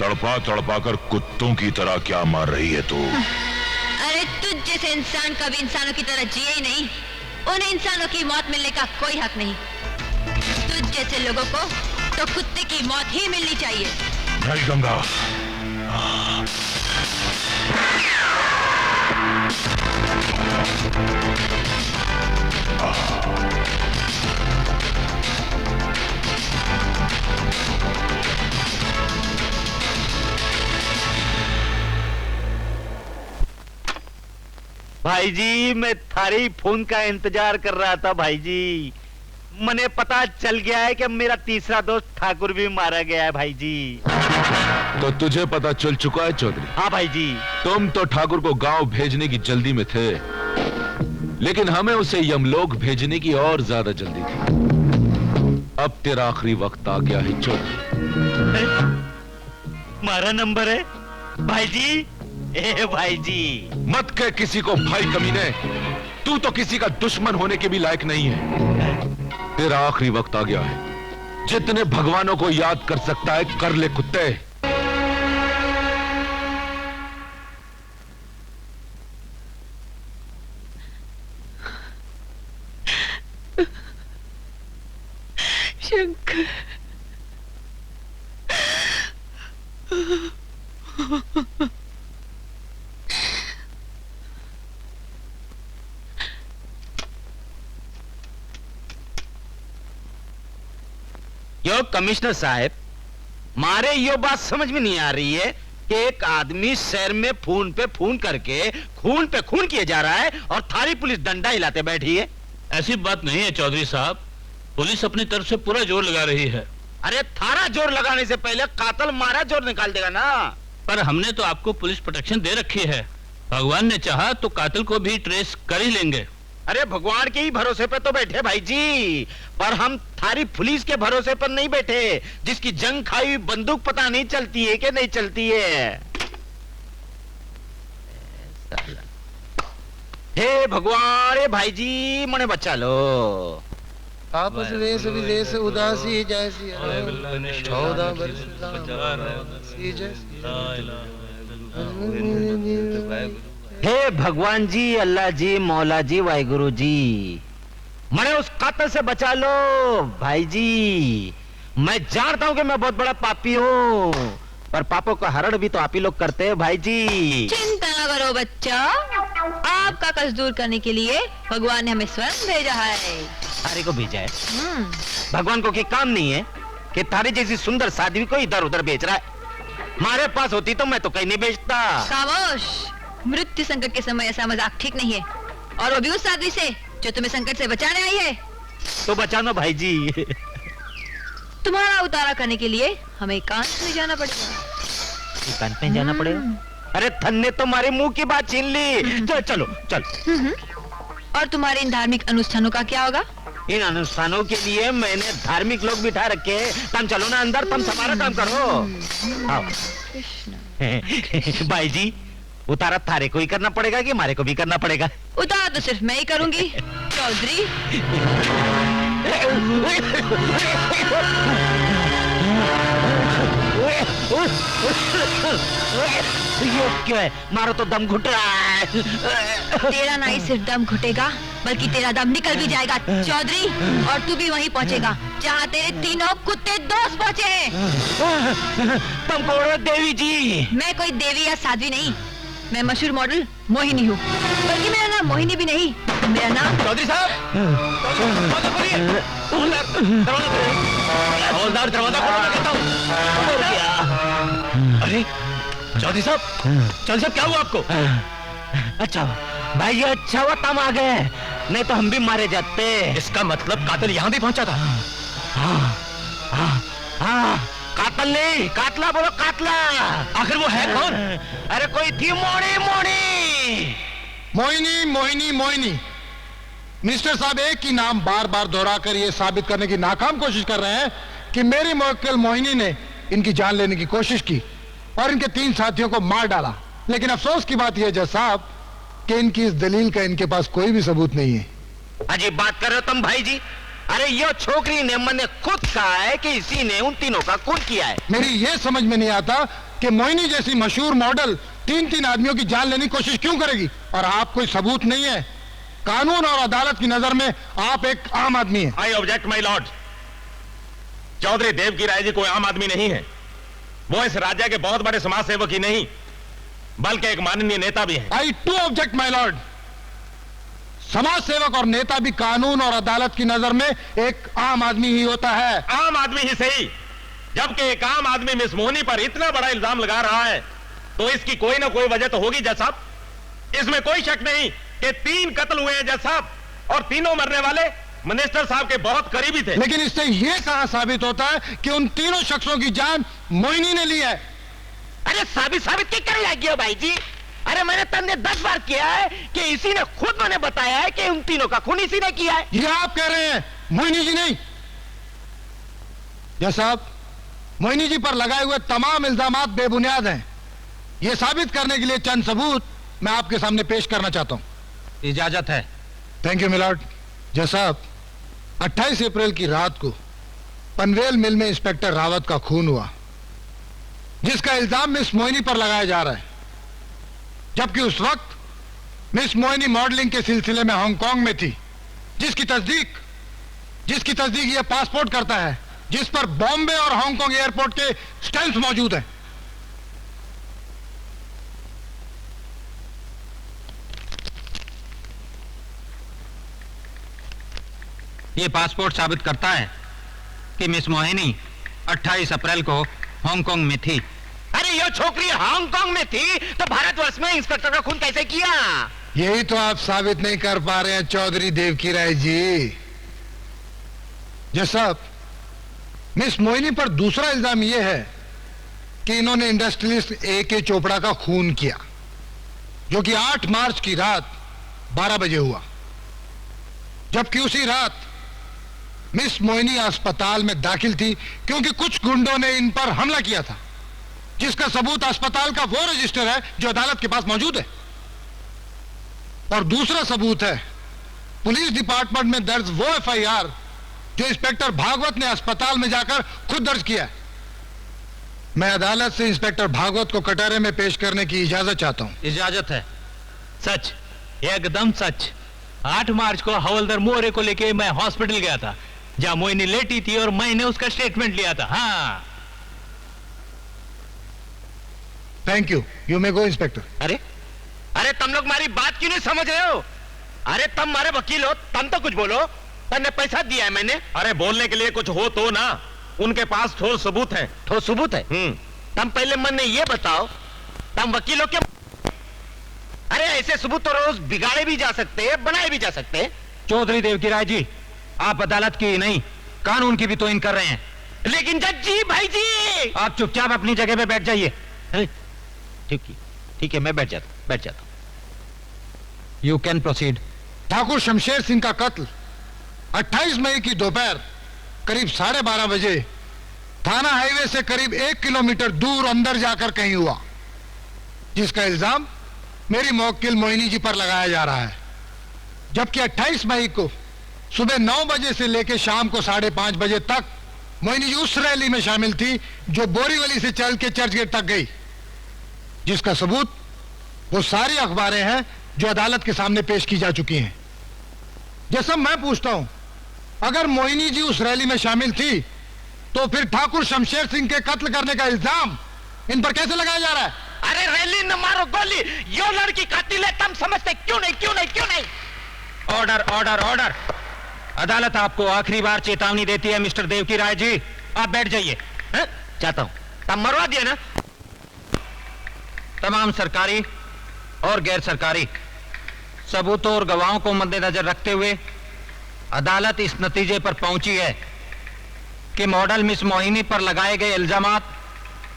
तड़पा तड़पा कर कुत्तों की तरह क्या मार रही है तू? हाँ। अरे तुझ जैसे इंसान कभी इंसानों की तरह जिए ही नहीं, उन इंसानों की मौत मिलने का कोई हक नहीं। तुझ जैसे लोगों को तो कुत्ते की मौत ही मिलनी चाहिए। नहीं गंगा। भाई जी, मैं थारी फोन का इंतजार कर रहा था भाई जी। मने पता चल गया है कि मेरा तीसरा दोस्त ठाकुर भी मारा गया है भाई जी। तो तुझे पता चल चुका है चौधरी? हाँ भाई जी। तुम तो ठाकुर को गांव भेजने की जल्दी में थे, लेकिन हमें उसे यमलोक भेजने की और ज्यादा जल्दी थी। अब तेरा आखिरी वक्त आ गया है चौधरी। मारा नंबर है भाई जी। ए भाई जी मत कह किसी को भाई कमीने, तू तो किसी का दुश्मन होने के भी लायक नहीं है। तेरा आखिरी वक्त आ गया है। जितने भगवानों को याद कर सकता है कर ले कुत्ते। शंकर यो कमिश्नर साहब, मारे यो बात समझ में नहीं आ रही है कि एक आदमी शहर में फोन पे फोन करके खून पे खून किए जा रहा है और थारी पुलिस डंडा हिलाते बैठी है। ऐसी बात नहीं है चौधरी साहब, पुलिस अपनी तरफ से पूरा जोर लगा रही है। अरे थारा जोर लगाने से पहले कातल मारा जोर निकाल देगा ना। पर हमने तो आपको पुलिस प्रोटेक्शन दे रखी है, भगवान ने चाहा तो कातिल को भी ट्रेस कर ही लेंगे। अरे भगवान के ही भरोसे पे तो बैठे भाई जी, पर हम थारी पुलिस के भरोसे पर नहीं बैठे, जिसकी जंग खाई हुई बंदूक पता नहीं चलती है कि नहीं चलती है। हे भगवान, रे भाई जी मने बचा लो। आपस वेश विदेश उदासी जैसी हे भगवान जी, अल्लाह जी, मौला जी, वाहिगुरु जी, मने उस कातिल से बचा लो भाई जी। मैं जानता हूँ कि मैं बहुत बड़ा पापी हूँ, पर पापों का हरण भी तो आप ही लोग करते हैं भाई जी। चिंता न करो बच्चा, आपका कष्ट दूर करने के लिए भगवान ने हमें स्वयं भेजा है। थारे को भेजा है? भगवान को क्या काम नहीं है कि थारी जैसी सुंदर साध्वी को इधर उधर बेच रहा है? हमारे पास होती तो मैं तो कहीं नहीं बेचता। खामोश, मृत्यु संकट के समय ऐसा मजाक ठीक नहीं है, और वो भी उस आदमी से जो तुम्हें संकट से बचाने आई है। तो बचाना भाई जी। तुम्हारा उतारा करने के लिए हमें एकांत में जाना पड़ेगा। एकांत में जाना पड़ेगा? अरे धन ने तो हमारे मुंह की बात छीन ली। चलो चलो चलो। और तुम्हारे इन धार्मिक अनुष्ठानों का क्या होगा? इन अनुष्ठानों के लिए मैंने धार्मिक लोग बिठा रखे। तुम चलो ना अंदर, तुम हमारा काम करो। आओ। भाई जी, उतारा थारे को ही करना पड़ेगा कि हमारे को भी करना पड़ेगा? उतारा तो सिर्फ मैं ही करूंगी चौधरी। ये क्यों है? मारो तो दम घुट रहा है। तेरा ना ही सिर्फ दम घुटेगा, बल्कि तेरा दम निकल भी जाएगा चौधरी, और तू भी वहीं पहुंचेगा जहाँ तेरे तीनों कुत्ते दोस्त पहुंचे हैं। तुम कौन हो देवी जी? मैं कोई देवी या साध्वी नहीं, मैं मशहूर मॉडल मोहिनी हूँ। बल्कि मेरा नाम मोहिनी भी नहीं, मेरा नाम चौधरी साहब। अरे चौधरी साहब, चौधरी साहब क्या हुआ आपको? अच्छा भाई, ये अच्छा हुआ तुम आ गए, नहीं तो हम भी मारे जाते। इसका मतलब कातिल यहाँ भी पहुंचा था? हाँ, कातिल नहीं, कातला बोलो, कातला। आखिर वो है कौन? अरे कोई थी मोड़ी मोड़ी। मोहिनी मोहिनी मोहिनी। मिनिस्टर साहब एक ही नाम बार बार दोहराकर ये साबित करने की नाकाम कोशिश कर रहे हैं कि मेरी मुवक्किल मोहिनी ने इनकी जान लेने की कोशिश की और इनके 3 साथियों को मार डाला। लेकिन अफसोस की बात यह जज साहब कि इनकी इस दलील का इनके पास कोई भी सबूत नहीं है। अजीब बात कर रहे हो तुम भाई जी। अरे ये छोकरी ने मैंने खुद कहा है कि इसी ने उन तीनों का खून किया है। मेरी ये समझ में नहीं आता कि मोहिनी जैसी मशहूर मॉडल 3 आदमियों की जान लेने की कोशिश क्यों करेगी, और आप कोई सबूत नहीं है। कानून और अदालत की नजर में आप एक आम आदमी हैं। I object my lord. Chaudhary Dev की राय जी कोई आम आदमी नहीं है। वो इस राज्य के बहुत बड़े समाज सेवक ही नहीं, बल्कि एक माननीय नेता भी है। आई टू ऑब्जेक्ट माय लॉर्ड। समाज सेवक और नेता भी कानून और अदालत की नजर में एक आम आदमी ही होता है। आम आदमी ही सही, जबकि एक आम आदमी मिस मोहिनी पर इतना बड़ा इल्जाम लगा रहा है, तो इसकी कोई ना कोई वजह तो होगी जज साहब। इसमें कोई शक नहीं कि 3 कत्ल हुए हैं जज साहब, और तीनों मरने वाले मिनिस्टर साहब के बहुत करीबी थे। लेकिन इससे यह कहां साबित होता है कि उन तीनों शख्सों की जान मोहिनी ने ली है? अरे साबित क्या कर लगे भाई जी? अरे मैंने तन्ने 10 बार किया है कि इसी ने खुद मैंने बताया है कि उन तीनों का खून इसी ने किया है। ये आप कह रहे हैं, मोहिनी जी नहीं। जज साहब, मोहिनी जी पर लगाए हुए तमाम इल्जामात बेबुनियाद हैं। ये साबित करने के लिए चंद सबूत मैं आपके सामने पेश करना चाहता हूं। इजाजत है। Thank you milord. जज साहब, 28 अप्रैल की रात को पनवेल मिल में इंस्पेक्टर रावत का खून हुआ, जिसका इल्जाम मिस मोहिनी पर लगाया जा रहा है। जबकि उस वक्त मिस मोहिनी मॉडलिंग के सिलसिले में हांगकांग में थी, जिसकी तस्दीक यह पासपोर्ट करता है जिस पर बॉम्बे और हांगकांग एयरपोर्ट के स्टैंप्स मौजूद हैं। ये पासपोर्ट साबित करता है कि मिस मोहिनी 28 अप्रैल को हांगकांग में थी। अरे ये छोकरी हांगकांग में थी तो भारतवर्ष में इंस्पेक्टर का खून कैसे किया? यही तो आप साबित नहीं कर पा रहे हैं चौधरी देवकी राय जी। जज साहब, मिस मोहिनी पर दूसरा इल्जाम यह है कि इन्होंने इंडस्ट्रियलिस्ट A.K. चोपड़ा का खून किया, जो कि 8 मार्च की रात 12 बजे हुआ। जबकि उसी रात मिस मोहिनी अस्पताल में दाखिल थी क्योंकि कुछ गुंडों ने इन पर हमला किया था, जिसका सबूत अस्पताल का वो रजिस्टर है जो अदालत के पास मौजूद है। और दूसरा सबूत है पुलिस डिपार्टमेंट में दर्ज वो FIR जो इंस्पेक्टर भागवत ने अस्पताल में जाकर खुद दर्ज किया है। मैं अदालत से इंस्पेक्टर भागवत को कटहरे में पेश करने की इजाजत चाहता हूं। इजाजत है। सच, एकदम सच। 8 मार्च को हवलदार मोरे को लेके मैं हॉस्पिटल गया था, जहां मोहिनी लेटी थी और मैंने उसका स्टेटमेंट लिया था। हाँ। Thank you. You may go inspector. अरे तुम लोग हमारी बात क्यों नहीं समझ रहे हो? अरे तुम हमारे वकील हो, तुम तो कुछ बोलो। तुमने पैसा दिया है मैंने। अरे बोलने के लिए कुछ हो तो ना, उनके पास ठोस सबूत है। ठोस सबूत है? तुम पहले मन ने ये बताओ, तुम वकील हो क्या? अरे ऐसे सबूत तो रोज बिगाड़े भी जा सकते हैं, बनाए भी जा सकते हैं। चौधरी देवकी राय जी, आप अदालत की नहीं कानून की भी तोहिन कर रहे हैं। लेकिन जज जी, भाई जी, आप चुपचाप अपनी जगह पे बैठ जाइए। ठीक है, मैं बैठ जाता हूं। You can proceed. Thakur Shamsher Singh का कत्ल 28 मई की दोपहर करीब 12:30 बजे थाना हाईवे से करीब 1 किलोमीटर दूर अंदर जाकर कहीं हुआ, जिसका इल्जाम मेरी मुवक्किल मोहिनी जी पर लगाया जा रहा है। जबकि 28 मई को सुबह 9 बजे से लेकर शाम को 5:30 बजे तक मोहिनी जी उस रैली में शामिल थी जो बोरीवली से चल के चर्चगेट तक गई, जिसका सबूत वो सारी अखबारें हैं जो अदालत के सामने पेश की जा चुकी हैं। जैसा मैं पूछता हूं, अगर मोहिनी जी उस रैली में शामिल थी तो फिर ठाकुर शमशेर सिंह के कत्ल करने का इल्जाम इन पर कैसे लगाया जा रहा है? अरे रैली न मारो गोली, यो लड़की कातिल है, तुम समझते क्यों नहीं? ऑर्डर। अदालत आपको आखिरी बार चेतावनी देती है मिस्टर देवकी राय जी, आप बैठ जाइए। चाहता हूं। तुम मरवा दिया ना? तमाम सरकारी और गैर सरकारी सबूतों और गवाहों को मद्देनजर रखते हुए अदालत इस नतीजे पर पहुंची है कि मॉडल मिस मोहिनी पर लगाए गए इल्जामात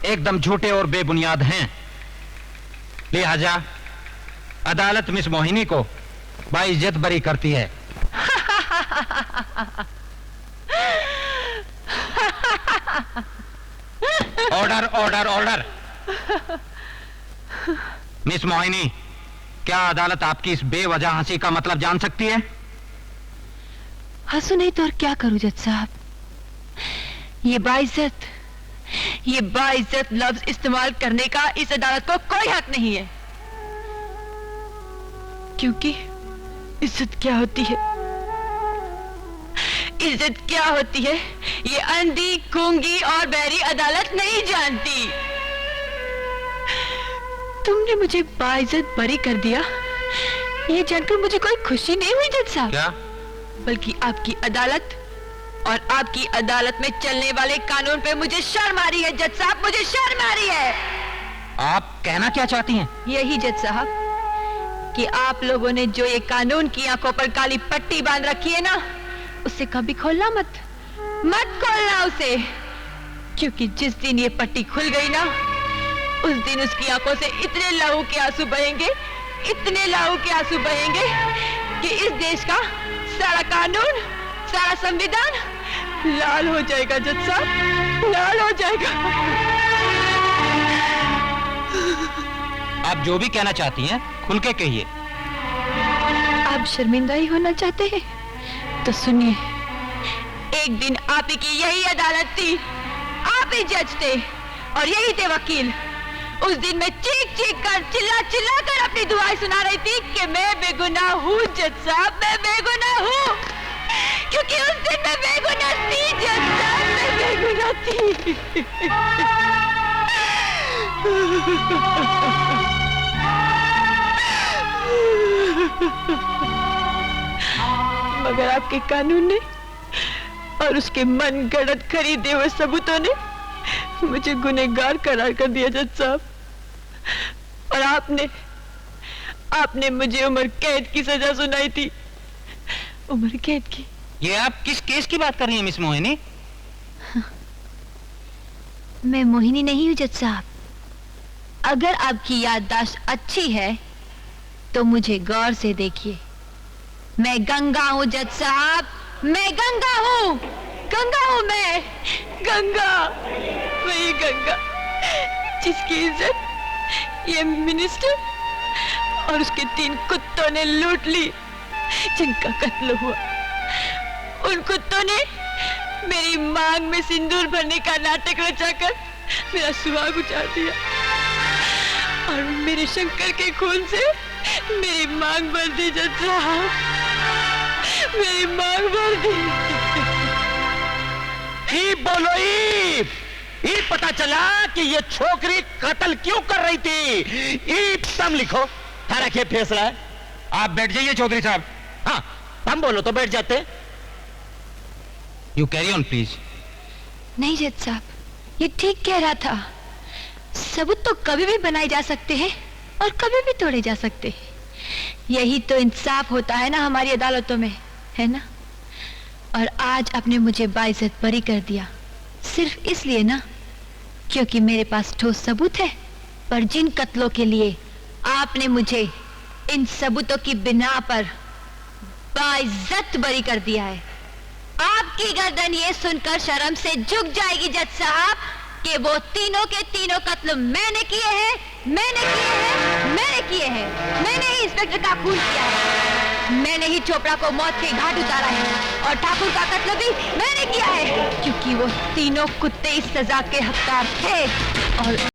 एकदम झूठे और बेबुनियाद हैं। लिहाजा अदालत मिस मोहिनी को बाइज्जत बरी करती है। ऑर्डर। मिस मोहिनी, क्या अदालत आपकी इस बेवजह हंसी का मतलब जान सकती है? हंसू नहीं तो और क्या करूं जज साहब? ये बाइज्जत लफ्ज इस्तेमाल करने का इस अदालत को कोई हक नहीं है, क्योंकि इज्जत क्या होती है ये अंधी, गूंगी और बहरी अदालत नहीं जानती। तुमने मुझे बाइज्जत बरी कर दिया, ये जानकर मुझे कोई खुशी नहीं हुई जज साहब। क्या? बल्कि आपकी अदालत और आपकी अदालत में चलने वाले कानून पे मुझे शर्म आ रही है जज साहब, मुझे शर्म आ रही है। आप कहना क्या चाहती हैं? यही जज साहब कि आप लोगों ने जो ये कानून की आंखों पर काली पट्टी बांध रखी है ना, उसे कभी खोलना मत, मत खोलना उसे, क्योंकि जिस दिन ये पट्टी खुल गई ना, उस दिन उसकी आंखों से इतने लहू के आंसू बहेंगे, इतने लहू के आंसू बहेंगे कि इस देश का सारा कानून, सारा संविधान लाल हो जाएगा। जज साहब, लाल हो जाएगा। आप जो भी कहना चाहती हैं खुल के कहिए। आप शर्मिंदा ही होना चाहते हैं तो सुनिए, एक दिन आप ही की यही अदालत थी, आप ही जज थे और यही थे वकील। उस दिन मैं चीख चीख कर, चिल्ला चिल्ला कर अपनी दुआएं सुना रही थी कि मैं बेगुनाह हूँ जज साहब, मैं बेगुनाह हूँ, क्योंकि उस दिन मैं बेगुनाह थी जज साहब, मैं बेगुनाह थी। मगर आपके कानून ने और उसके मन गढ़ंत खरीदे हुए सबूतों ने मुझे गुनहगार करार कर दिया जज साहब। और आपने मुझे उम्र कैद की सजा सुनाई थी, उम्र कैद की। ये आप किस केस की बात कर रही हैं मिस मोहिनी? मैं मोहिनी नहीं हूँ जज साहब। अगर आपकी याददाश्त अच्छी है तो मुझे गौर से देखिए। मैं गंगा हूँ जज साहब, मैं गंगा हूँ, गंगा हूँ मैं, गंगा, वही गंगा जिसकी इज्जत ये मिनिस्टर और उसके 3 कुत्तों ने लूट ली, जिनका कत्ल हुआ। उन कुत्तों ने मेरी मांग में सिंदूर भरने का नाटक रचाकर मेरा सुहाग उजाड़ दिया और मेरे शंकर के खून से मेरी मांग भर दी जज साहब, मेरी मांग भर दी। बोलो ई पता चला कि ये छोकरी कत्ल क्यों कर रही थी। ई तुम लिखो, थारा क्या फैसला है? आप बैठ जाइए चौधरी साहब। हाँ, हम बोलो तो बैठ जाते। You carry on please. नहीं जज साहब, ये ठीक कह रहा था। सबूत तो कभी भी बनाए जा सकते हैं और कभी भी तोड़े जा सकते हैं। यही तो इंसाफ होता है ना हमारी अदालतों में, है ना? और आज आपने मुझे बाइज्जत बरी कर दिया, सिर्फ इसलिए ना क्योंकि मेरे पास ठोस सबूत है। पर जिन कत्लों के लिए आपने मुझे इन सबूतों की बिना पर बाइज्जत बरी कर दिया है, आपकी गर्दन ये सुनकर शर्म से झुक जाएगी जज साहब कि वो तीनों के तीनों कत्ल मैंने किए हैं, मैंने किए हैं, मैंने किए हैं। मैंने ही इंस्पेक्टर का खून किया है, मैंने ही चोपड़ा को मौत के घाट उतारा है और ठाकुर का कत्ल भी मैंने किया है, क्योंकि वो तीनों कुत्ते इस सजा के हकदार थे। और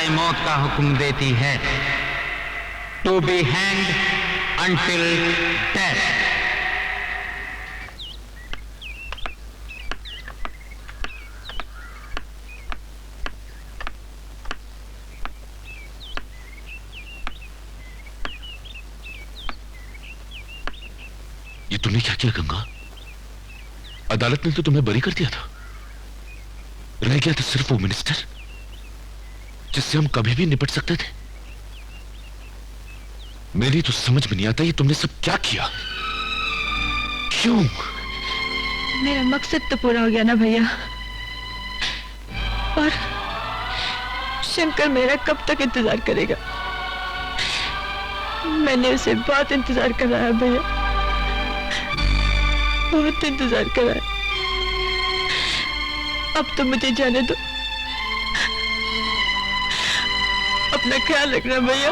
सजाए मौत का हुक्म देती है, to be hanged until death. ये तुमने क्या किया गंगा? अदालत ने तो तुम्हें बरी कर दिया था, रह गया था सिर्फ वो मिनिस्टर जिससे हम कभी भी निपट सकते थे। मेरी तो समझ में नहीं आता ये तुमने सब क्या किया, क्यों? मेरा मकसद तो पूरा हो गया ना भैया, और शंकर मेरा कब तक इंतजार करेगा? मैंने उसे बहुत इंतजार कराया भैया, बहुत इंतजार कराया। अब तो मुझे जाने दो, अपना ख्याल रखना भैया।